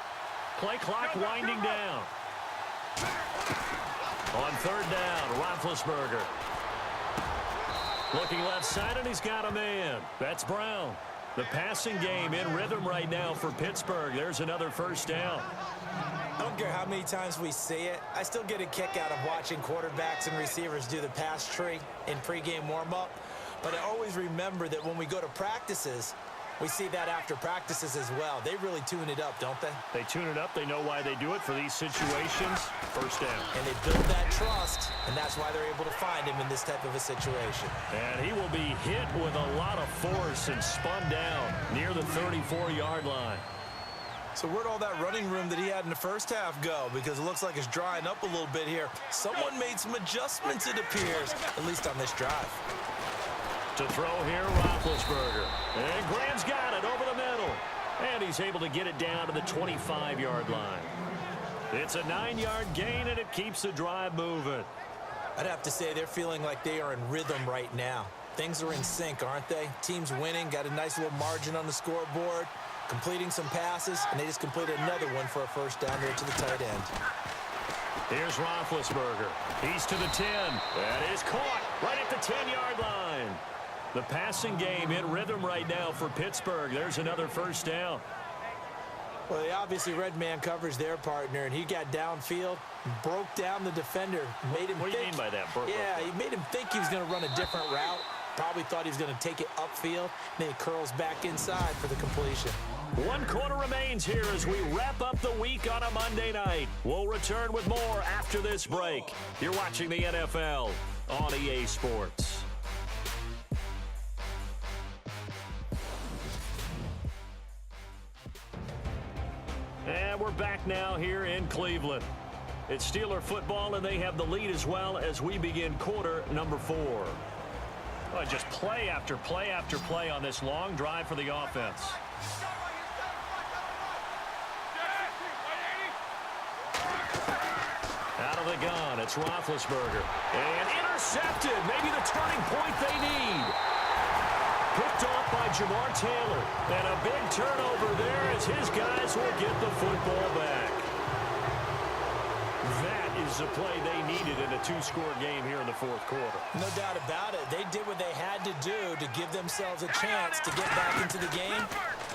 Play clock winding down. On 3rd down, Roethlisberger. Looking left side, and he's got a man. That's Brown. The passing game in rhythm right now for Pittsburgh. There's another 1st down. I don't care how many times we see it. I still get a kick out of watching quarterbacks and receivers do the pass tree in pregame warm-up. But I always remember that when we go to practices, we see that after practices as well. They really tune it up, don't they? They tune it up. They know why they do it for these situations. 1st down. And they build that trust, and that's why they're able to find him in this type of a situation. And he will be hit with a lot of force and spun down near the 34-yard line. So where'd all that running room that he had in the first half go? Because it looks like it's drying up a little bit here. Someone made some adjustments, it appears, at least on this drive. To throw here, Roethlisberger. And Graham's got it over the middle. And he's able to get it down to the 25-yard line. It's a 9-yard gain, and it keeps the drive moving. I'd have to say they're feeling like they are in rhythm right now. Things are in sync, aren't they? Team's winning, got a nice little margin on the scoreboard, completing some passes, and they just completed another one for a 1st down there to the tight end. Here's Roethlisberger. He's to the 10. That is caught right at the 10-yard line. The passing game in rhythm right now for Pittsburgh. There's another 1st down. Well, they obviously read man coverage their partner, and he got downfield, broke down the defender, made him What do you mean by that? Yeah, he made him think he was going to run a different route. Probably thought he was going to take it upfield. Then he curls back inside for the completion. 1 quarter remains here as we wrap up the week on a Monday night. We'll return with more after this break. You're watching the NFL on EA Sports. And we're back now here in Cleveland. It's Steeler football, and they have the lead as well as we begin quarter number 4. Well, just play after play after play on this long drive for the offense. Out of the gun, it's Roethlisberger. And intercepted, maybe the turning point they need. Picked off by Jamar Taylor. And a big turnover there as his guys will get the football back. That is the play they needed in a 2-score game here in the 4th quarter. No doubt about it. They did what they had to do to give themselves a chance to get back into the game.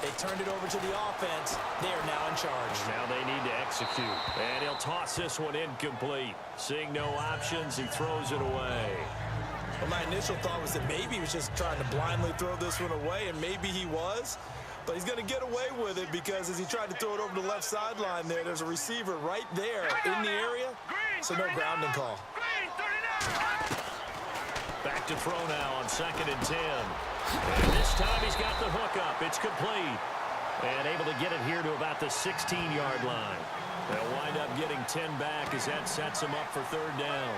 They turned it over to the offense. They are now in charge. Now they need to execute. And he'll toss this one incomplete. Seeing no options, he throws it away. Well, my initial thought was that maybe he was just trying to blindly throw this one away, and maybe he was. But he's going to get away with it because as he tried to throw it over the left sideline there's a receiver right there in the area, so no grounding call. Back to throw now on 2nd and 10. And this time he's got the hook up. It's complete. And able to get it here to about the 16-yard line. They'll wind up getting 10 back as that sets him up for 3rd down.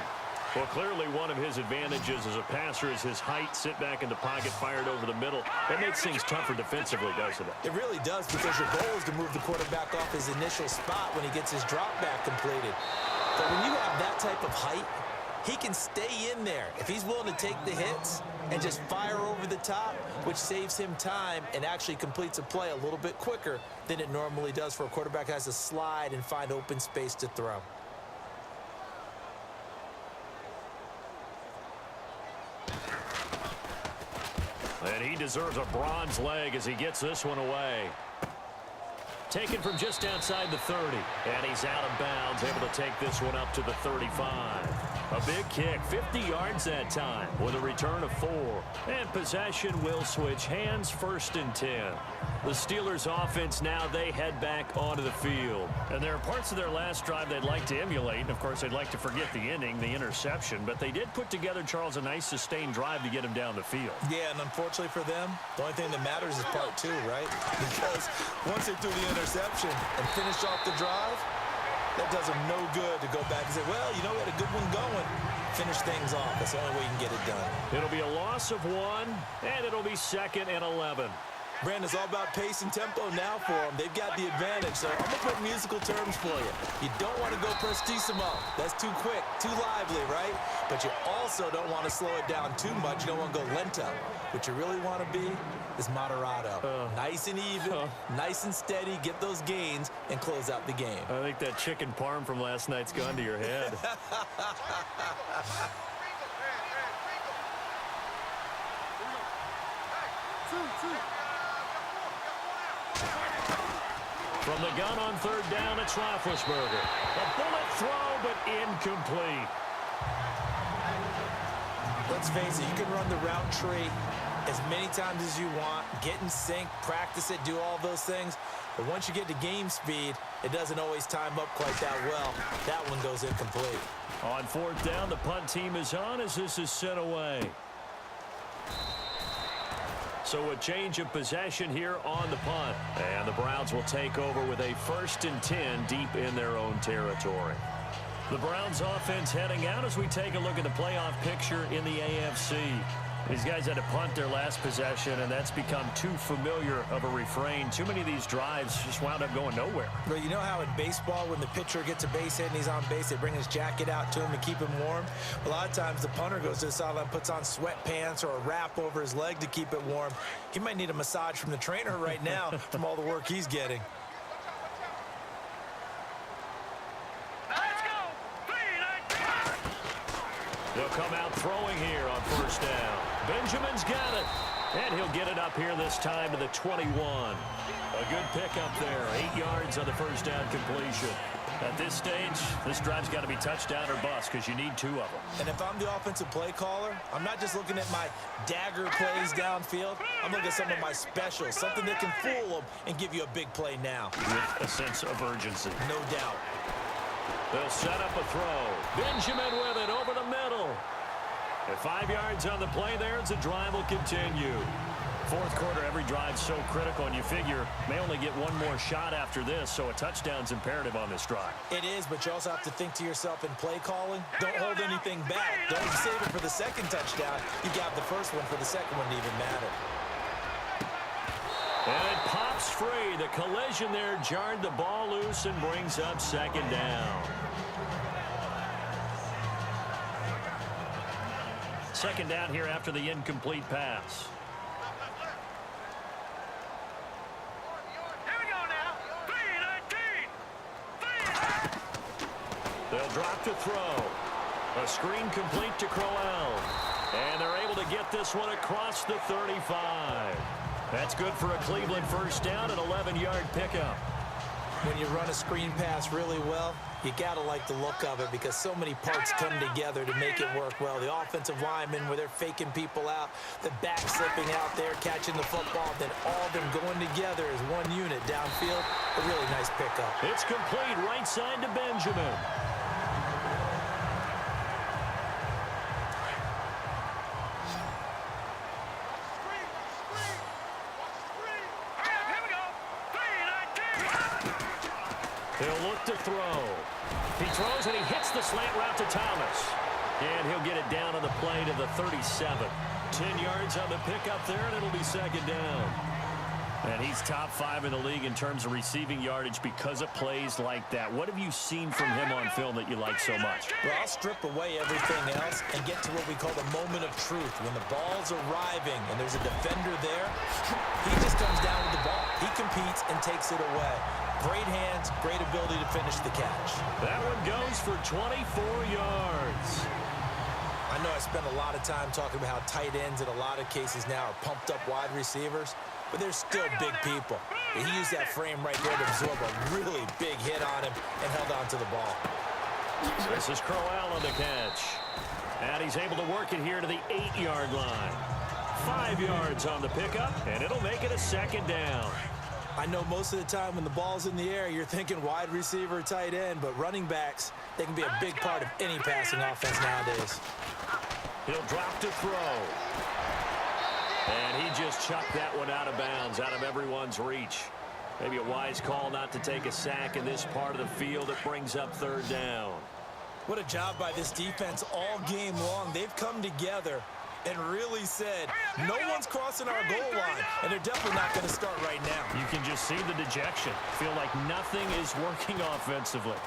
Well, clearly one of his advantages as a passer is his height. Sit back in the pocket, fired over the middle. That makes things tougher defensively, doesn't it? It really does, because your goal is to move the quarterback off his initial spot when he gets his drop back completed. But when you have that type of height, he can stay in there if he's willing to take the hits and just fire over the top, which saves him time and actually completes a play a little bit quicker than it normally does for a quarterback who has to slide and find open space to throw. And he deserves a bronze leg as he gets this one away. Taken from just outside the 30. And he's out of bounds, able to take this one up to the 35. A big kick, 50 yards that time with a return of 4. And possession will switch hands, 1st and 10. The Steelers offense now, they head back onto the field. And there are parts of their last drive they'd like to emulate. And, of course, they'd like to forget the ending, the interception. But they did put together, Charles, a nice sustained drive to get him down the field. Yeah, and unfortunately for them, the only thing that matters is part 2, right? Because once they threw the interception and finished off the drive, that does them no good to go back and say, well, you know, we had a good one going. Finish things off. That's the only way you can get it done. It'll be a loss of 1, and it'll be 2nd and 11. Brandon, it's all about pace and tempo now for them. They've got the advantage, so I'm going to put musical terms for you. You don't want to go prestissimo. That's too quick, too lively, right? But you also don't want to slow it down too much. You don't want to go lento. What you really want to be is moderato. Nice and even, nice and steady, get those gains, and close out the game. I think that chicken parm from last night's gone to your head. From the gun on 3rd down, it's Roethlisberger. A bullet throw, but incomplete. Let's face it, you can run the route tree as many times as you want, get in sync, practice it, do all those things. But once you get to game speed, it doesn't always time up quite that well. That one goes incomplete. On 4th down, the punt team is on as this is sent away. So a change of possession here on the punt. And the Browns will take over with a 1st and 10 deep in their own territory. The Browns offense heading out as we take a look at the playoff picture in the AFC. These guys had to punt their last possession, and that's become too familiar of a refrain. Too many of these drives just wound up going nowhere. Well, you know how in baseball, when the pitcher gets a base hit and he's on base, they bring his jacket out to him to keep him warm? A lot of times the punter goes to the sideline, puts on sweatpants or a wrap over his leg to keep it warm. He might need a massage from the trainer right now from all the work he's getting. They'll come out throwing here on 1st down. Benjamin's got it. And he'll get it up here this time to the 21. A good pickup there. 8 yards on the first down completion. At this stage, this drive's got to be touchdown or bust because you need 2 of them. And if I'm the offensive play caller, I'm not just looking at my dagger plays downfield. I'm looking at some of my specials, something that can fool them and give you a big play now. With a sense of urgency. No doubt. They'll set up a throw. Benjamin with it over the middle. At 5 yards on the play there, as the drive will continue. Fourth quarter, every drive's so critical, and you figure may only get one more shot after this, so a touchdown's imperative on this drive. It is, but you also have to think to yourself in play calling, don't hold anything back. Don't save it for the second touchdown. You got the first one for the second one to even matter. And it pops free. The collision there jarred the ball loose and brings up second down. Second down here after the incomplete pass. They'll drop to throw. A screen complete to Crowell. And they're able to get this one across the 35. That's good for a Cleveland first down, an 11-yard pickup. When you run a screen pass really well, you got to like the look of it because so many parts come together to make it work well. The offensive linemen, where they're faking people out, the back slipping out there, catching the football, then all of them going together as one unit downfield. A really nice pickup. It's complete right side to Benjamin. He'll look to throw. He throws and he hits the slant route to Thomas. And he'll get it down on the play to the 37. 10 yards on the pickup there, and it'll be second down. And he's top 5 in the league in terms of receiving yardage because of plays like that. What have you seen from him on film that you like so much? Well, I'll strip away everything else and get to what we call the moment of truth. When the ball's arriving and there's a defender there, he just comes down with the ball. He competes and takes it away. Great hands, great ability to finish the catch. That one goes for 24 yards. I know I spend a lot of time talking about how tight ends in a lot of cases now are pumped up wide receivers, but they're still big people. And he used that frame right there to absorb a really big hit on him and held on to the ball. This is Crowell on the catch. And he's able to work it here to the 8-yard line. 5 yards on the pickup, and it'll make it a second down. I know most of the time when the ball's in the air, you're thinking wide receiver, tight end, but running backs, they can be a big part of any passing offense nowadays. He'll drop to throw. And he just chucked that one out of bounds, out of everyone's reach. Maybe a wise call not to take a sack in this part of the field. It brings up third down. What a job by this defense all game long. They've come together and really said, no one's crossing our goal line, and they're definitely not going to start right now. You can just see the dejection. Feel like nothing is working offensively.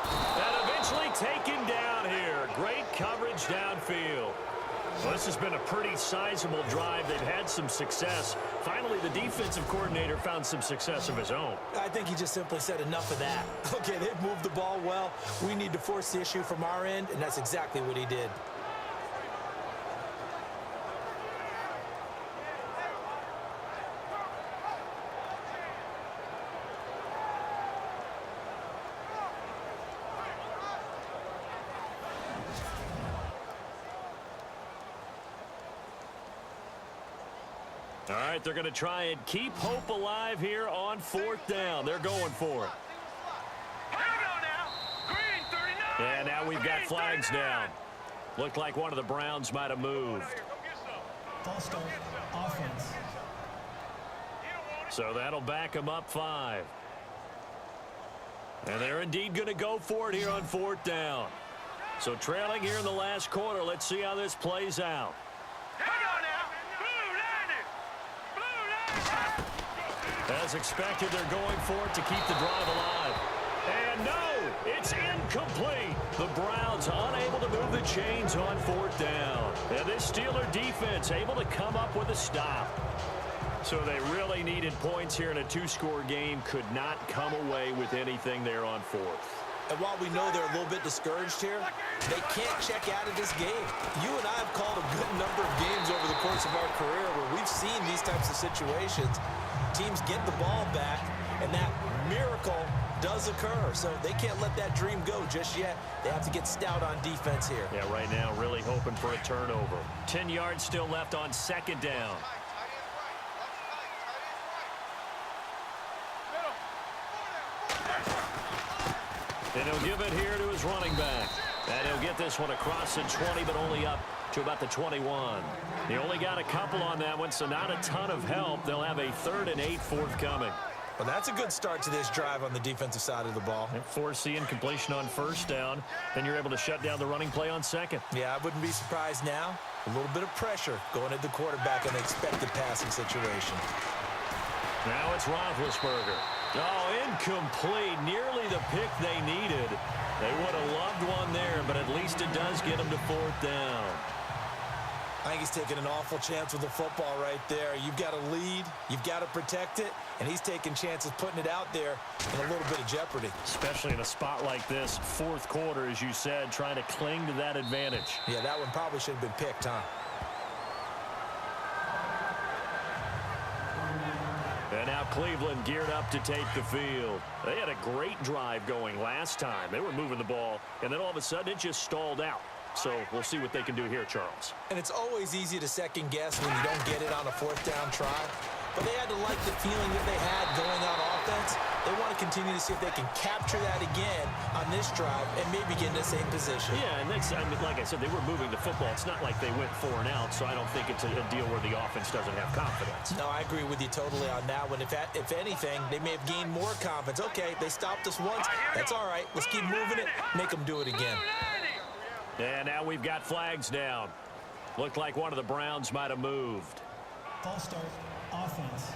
And eventually taken down here. Great coverage downfield. Well, this has been a pretty sizable drive. They've had some success. Finally, the defensive coordinator found some success of his own. I think he just simply said enough of that. Okay, they've moved the ball well. We need to force the issue from our end, and that's exactly what he did. All right, they're going to try and keep hope alive here on fourth down. They're going for it. And now we've got flags down. Looked like one of the Browns might have moved. False start, offense. So that'll back them up 5. And they're indeed going to go for it here on fourth down. So trailing here in the last quarter. Let's see how this plays out. As expected, they're going for it to keep the drive alive. And no, it's incomplete. The Browns unable to move the chains on fourth down. And this Steeler defense able to come up with a stop. So they really needed points here in a 2-score game. Could not come away with anything there on fourth. And while we know they're a little bit discouraged here, they can't check out of this game. You and I have called a good number of games over the course of our career where we've seen these types of situations. Teams get the ball back, and that miracle does occur. So they can't let that dream go just yet. They have to get stout on defense here. Yeah, right now, really hoping for a turnover. 10 yards still left on second down. And he'll give it here to his running back. And he'll get this one across the 20, but only up to about the 21. He only got a couple on that one, so not a ton of help. They'll have a 3rd and 8 forthcoming. Well, that's a good start to this drive on the defensive side of the ball. And force the incompletion on first down. Then you're able to shut down the running play on second. Yeah, I wouldn't be surprised now. A little bit of pressure going at the quarterback in the expected passing situation. Now it's Roethlisberger. Oh, incomplete. Nearly the pick they needed. They would have loved one there, but at least it does get them to 4th down. I think he's taking an awful chance with the football right there. You've got to lead, you've got to protect it, and he's taking chances putting it out there in a little bit of jeopardy. Especially in a spot like this, 4th quarter, as you said, trying to cling to that advantage. Yeah, that one probably should have been picked, huh? And now Cleveland geared up to take the field. They had a great drive going last time. They were moving the ball, and then all of a sudden it just stalled out. So we'll see what they can do here, Charles. And it's always easy to second guess when you don't get it on a 4th down try. But they had to like the feeling that they had going on offense. They want to continue to see if they can capture that again on this drive and maybe get in the same position. Yeah, and that's, I mean, like I said, they were moving the football. It's not like they went 4 and out, so I don't think it's a deal where the offense doesn't have confidence. No, I agree with you totally on that one. If anything, they may have gained more confidence. Okay, they stopped us once. That's all right. Let's keep moving it. Make them do it again. And now we've got flags down. Looked like one of the Browns might have moved. False start, offense.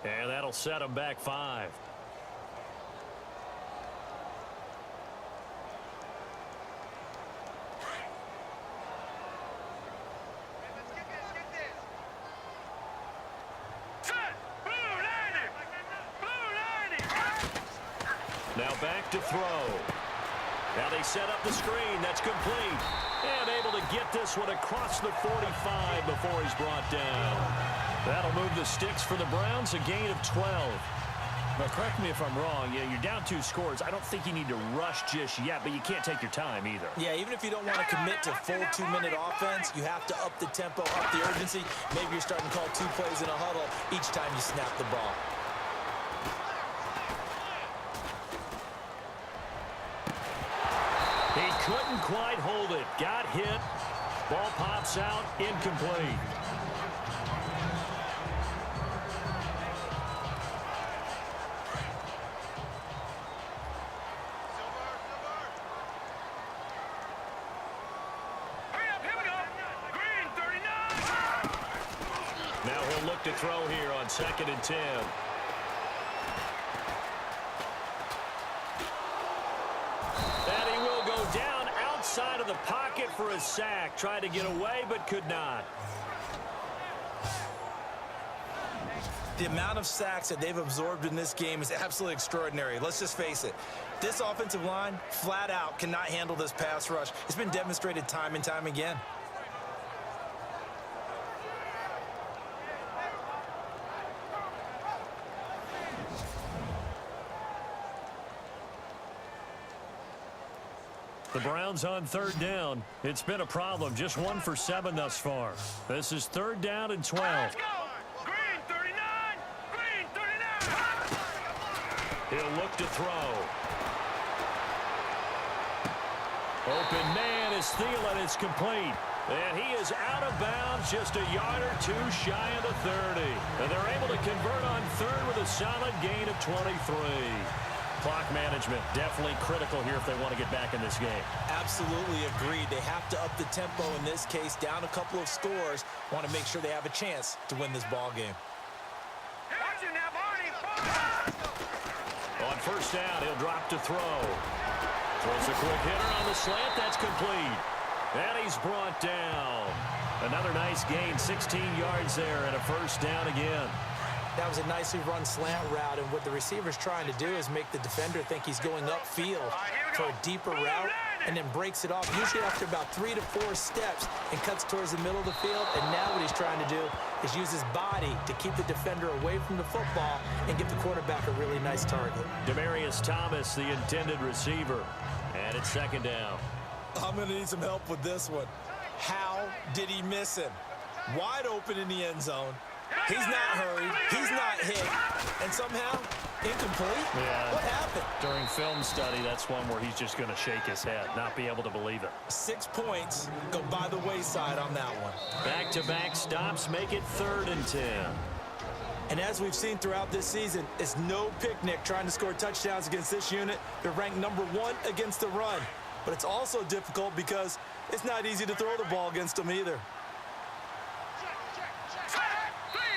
And that'll set them back 5. Now back to throw. Now they set up the screen. That's complete. And able to get this one across the 45 before he's brought down. That'll move the sticks for the Browns, a gain of 12. Now, correct me if I'm wrong. Yeah, you're down 2 scores. I don't think you need to rush just yet, but you can't take your time either. Yeah, even if you don't want to commit to full 2-minute offense, you have to up the tempo, up the urgency. Maybe you're starting to call 2 plays in a huddle each time you snap the ball. He couldn't quite hold it. Got hit. Ball pops out. Incomplete. Now he'll look to throw here on 2nd and 10. And he will go down outside of the pocket for a sack. Tried to get away, but could not. The amount of sacks that they've absorbed in this game is absolutely extraordinary. Let's just face it. This offensive line, flat out, cannot handle this pass rush. It's been demonstrated time and time again. The Browns on 3rd down. It's been a problem. Just 1 for 7 thus far. This is 3rd down and 12. Let's go! Green 39! Green 39! He'll look to throw. Open man is Thielen. It's complete. And he is out of bounds, just a yard or 2 shy of the 30. And they're able to convert on 3rd with a solid gain of 23. Clock management definitely critical here if they want to get back in this game. Absolutely agreed. They have to up the tempo in this case, down a couple of scores. Want to make sure they have a chance to win this ball game. Watch him now, Barney! On 1st down, he'll drop to throw. Throws a quick hitter on the slant. That's complete. And he's brought down. Another nice gain, 16 yards there, and a 1st down again. That was a nicely run slant route, and what the receiver's trying to do is make the defender think he's going upfield for a deeper route, and then breaks it off, usually after about 3 to 4 steps, and cuts towards the middle of the field. And now what he's trying to do is use his body to keep the defender away from the football and give the quarterback a really nice target. Demaryius Thomas, the intended receiver, and it's second down. I'm going to need some help with this one. How did he miss him? Wide open in the end zone. He's not hurried. He's not hit. And somehow, incomplete? Yeah. What happened? During film study, that's one where he's just going to shake his head, not be able to believe it. 6 points go by the wayside on that one. Back-to-back stops make it 3rd and 10. And as we've seen throughout this season, it's no picnic trying to score touchdowns against this unit. They're ranked number 1 against the run. But it's also difficult because it's not easy to throw the ball against them either.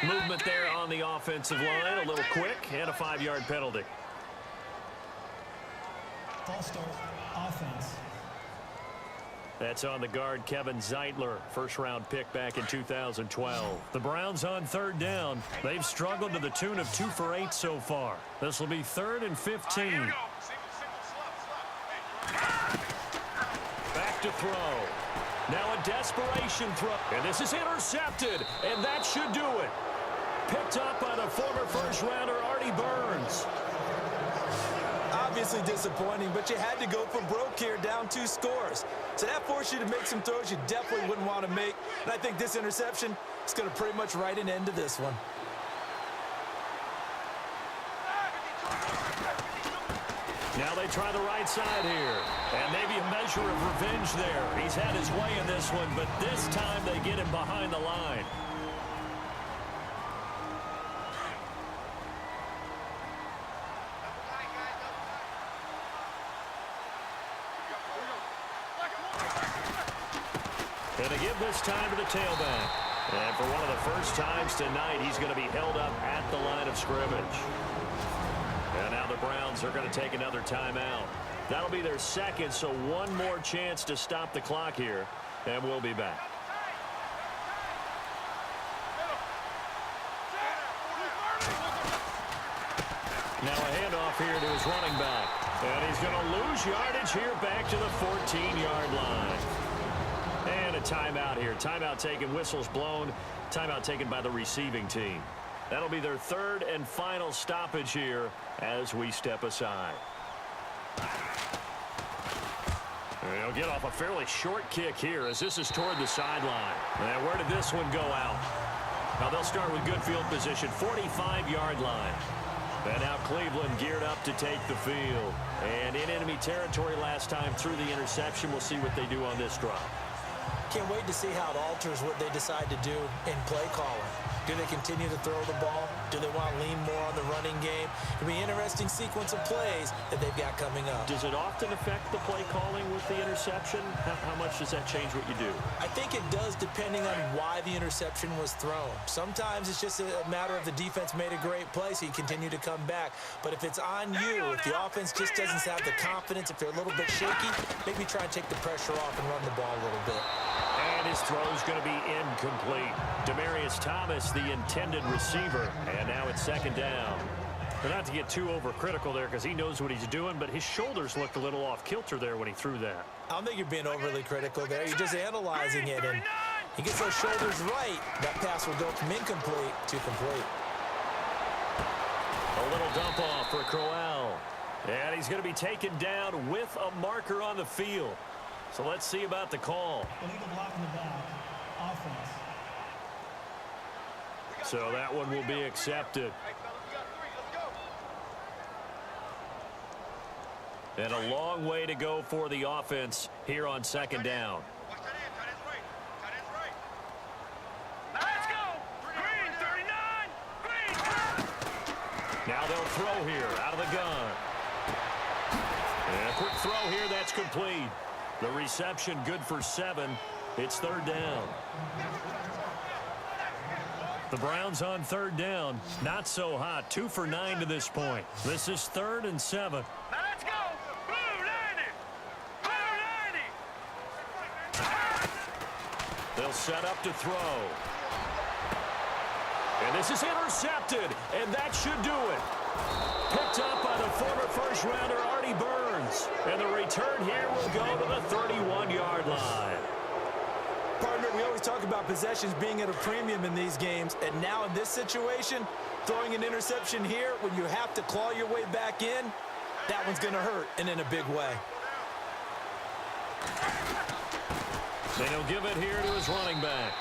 Movement there on the offensive line, a little quick, and a 5-yard penalty. False start, offense. That's on the guard, Kevin Zeitler, first-round pick back in 2012. The Browns on 3rd down. They've struggled to the tune of 2 for 8 so far. This will be 3rd and 15. Back to throw. Now a desperation throw. And this is intercepted, and that should do it. Picked up by the former first-rounder, Artie Burns. Obviously disappointing, but you had to go for broke here, down 2 scores. So that forced you to make some throws you definitely wouldn't want to make. And I think this interception is going to pretty much write an end to this one. Now they try the right side here. And maybe a measure of revenge there. He's had his way in this one, but this time they get him behind the line. And to give this time to the tailback. And for one of the first times tonight, he's going to be held up at the line of scrimmage. And now the Browns are going to take another timeout. That'll be their second, so one more chance to stop the clock here. And we'll be back. Now a handoff here to his running back. And he's going to lose yardage here back to the 14-yard line. And a timeout here. Timeout taken, whistles blown. Timeout taken by the receiving team. That'll be their 3rd and final stoppage here as we step aside. They'll get off a fairly short kick here as this is toward the sideline. And where did this one go out? Now they'll start with good field position, 45-yard line. And now Cleveland geared up to take the field. And in enemy territory last time through the interception. We'll see what they do on this drive. Can't wait to see how it alters what they decide to do in play calling. Do they continue to throw the ball? Do they want to lean more on the running game? It'll be an interesting sequence of plays that they've got coming up. Does it often affect the play calling with the interception? How much does that change what you do? I think it does depending on why the interception was thrown. Sometimes it's just a matter of the defense made a great play, so you continue to come back. But if it's on you, if the offense just doesn't have the confidence, if they're a little bit shaky, maybe try and take the pressure off and run the ball a little bit. And his throw is going to be incomplete. Demaryius Thomas, the intended receiver, and now it's 2nd down. But not to get too overcritical there because he knows what he's doing, but his shoulders looked a little off kilter there when he threw that. I don't think you're being overly critical there. You're just analyzing it, and he gets those shoulders right. That pass will go from incomplete to complete. A little dump off for Crowell. And he's going to be taken down with a marker on the field. So let's see about the call. Illegal block in the back. Offense. So that one will be accepted. And a long way to go for the offense here on 2nd down. Let's go! Green, 39! Green! Now they'll throw here out of the gun. And a quick throw here, that's complete. The reception good for 7. It's 3rd down. The Browns on 3rd down. Not so hot. 2 for 9 to this point. This is 3rd and 7. Now let's go! Blue 90! Blue 90! They'll set up to throw. And this is intercepted, and that should do it. Picked up by the former first-rounder Artie Burns. And the return here will go to the 31-yard line. Partner, we always talk about possessions being at a premium in these games, and now in this situation, throwing an interception here when you have to claw your way back in, that one's going to hurt, and in a big way. Then he'll give it here to his running back.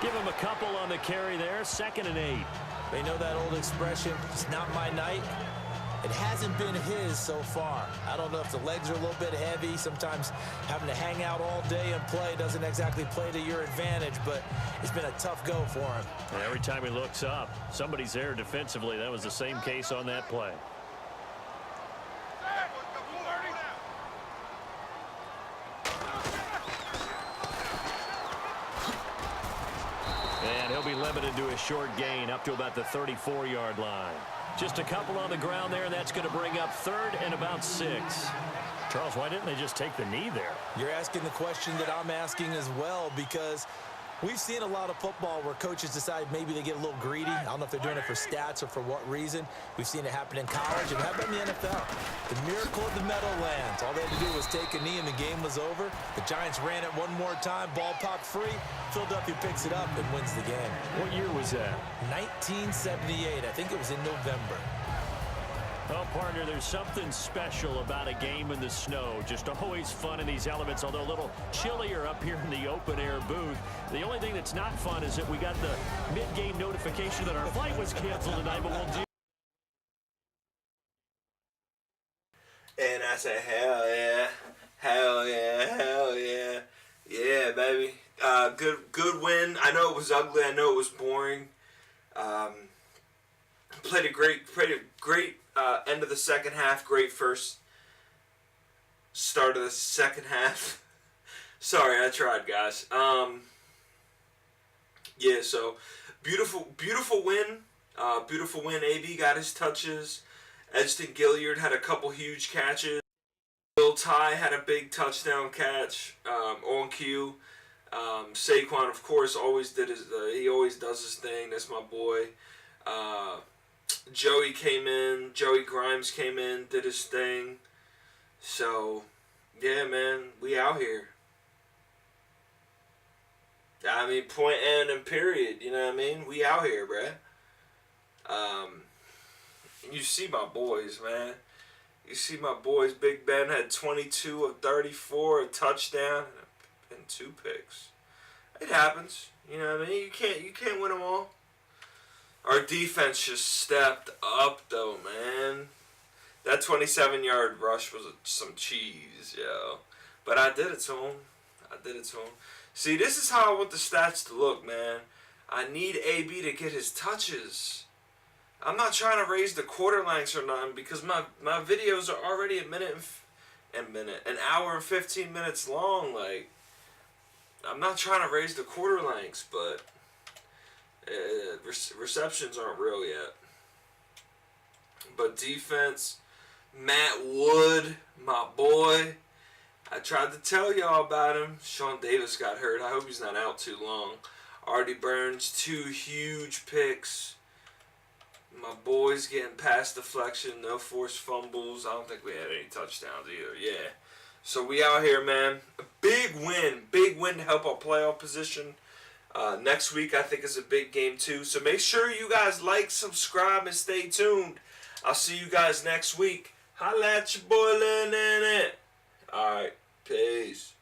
Give him a couple on the carry there, 2nd and 8. They know that old expression, it's not my night. It hasn't been his so far. I don't know if the legs are a little bit heavy. Sometimes having to hang out all day and play doesn't exactly play to your advantage, but it's been a tough go for him. And every time he looks up, somebody's there defensively. That was the same case on that play. And he'll be limited to a short gain up to about the 34-yard line. Just a couple on the ground there, and that's going to bring up 3rd and about 6. Charles, why didn't they just take the knee there? You're asking the question that I'm asking as well, because we've seen a lot of football where coaches decide maybe they get a little greedy. I don't know if they're doing it for stats or for what reason. We've seen it happen in college and happen in the NFL. The miracle of the Meadowlands. All they had to do was take a knee and the game was over. The Giants ran it one more time. Ball popped free. Philadelphia picks it up and wins the game. What year was that? 1978. I think it was in November. Well, partner, there's something special about a game in the snow. Just always fun in these elements, although a little chillier up here in the open-air booth. The only thing that's not fun is that we got the mid-game notification that our flight was canceled tonight, but we'll do. And I say, hell yeah, hell yeah, hell yeah, yeah, baby. Good win. I know it was ugly. I know it was boring. Played a great end of the second half. Great first start of the second half. Sorry, I tried, guys. Yeah, so beautiful win. Beautiful win. AB got his touches. Edgerton Gilliard had a couple huge catches. Will Ty had a big touchdown catch on cue. Saquon, of course, always did he always does his thing. That's my boy. Joey Grimes came in, did his thing. So, yeah, man, we out here. I mean, point and period, you know what I mean? We out here, bruh. You see my boys, man. You see my boys. Big Ben had 22 of 34, a touchdown, and 2 picks. It happens, you know what I mean? You can't win them all. Our defense just stepped up, though, man. That 27-yard rush was some cheese, yo. But I did it to him. See, this is how I want the stats to look, man. I need AB to get his touches. I'm not trying to raise the quarter lengths or nothing because my videos are already an hour and 15 minutes long. Like, I'm not trying to raise the quarter lengths, but receptions aren't real yet. But defense, Matt Wood, my boy. I tried to tell y'all about him. Sean Davis got hurt. I hope he's not out too long. Artie Burns, 2 huge picks. My boys getting pass deflection, no forced fumbles. I don't think we had any touchdowns either. Yeah. So we out here, man. A big win to help our playoff position. Next week, I think, is a big game, too. So make sure you guys like, subscribe, and stay tuned. I'll see you guys next week. Holla at your boy, Lynn. All right. Peace.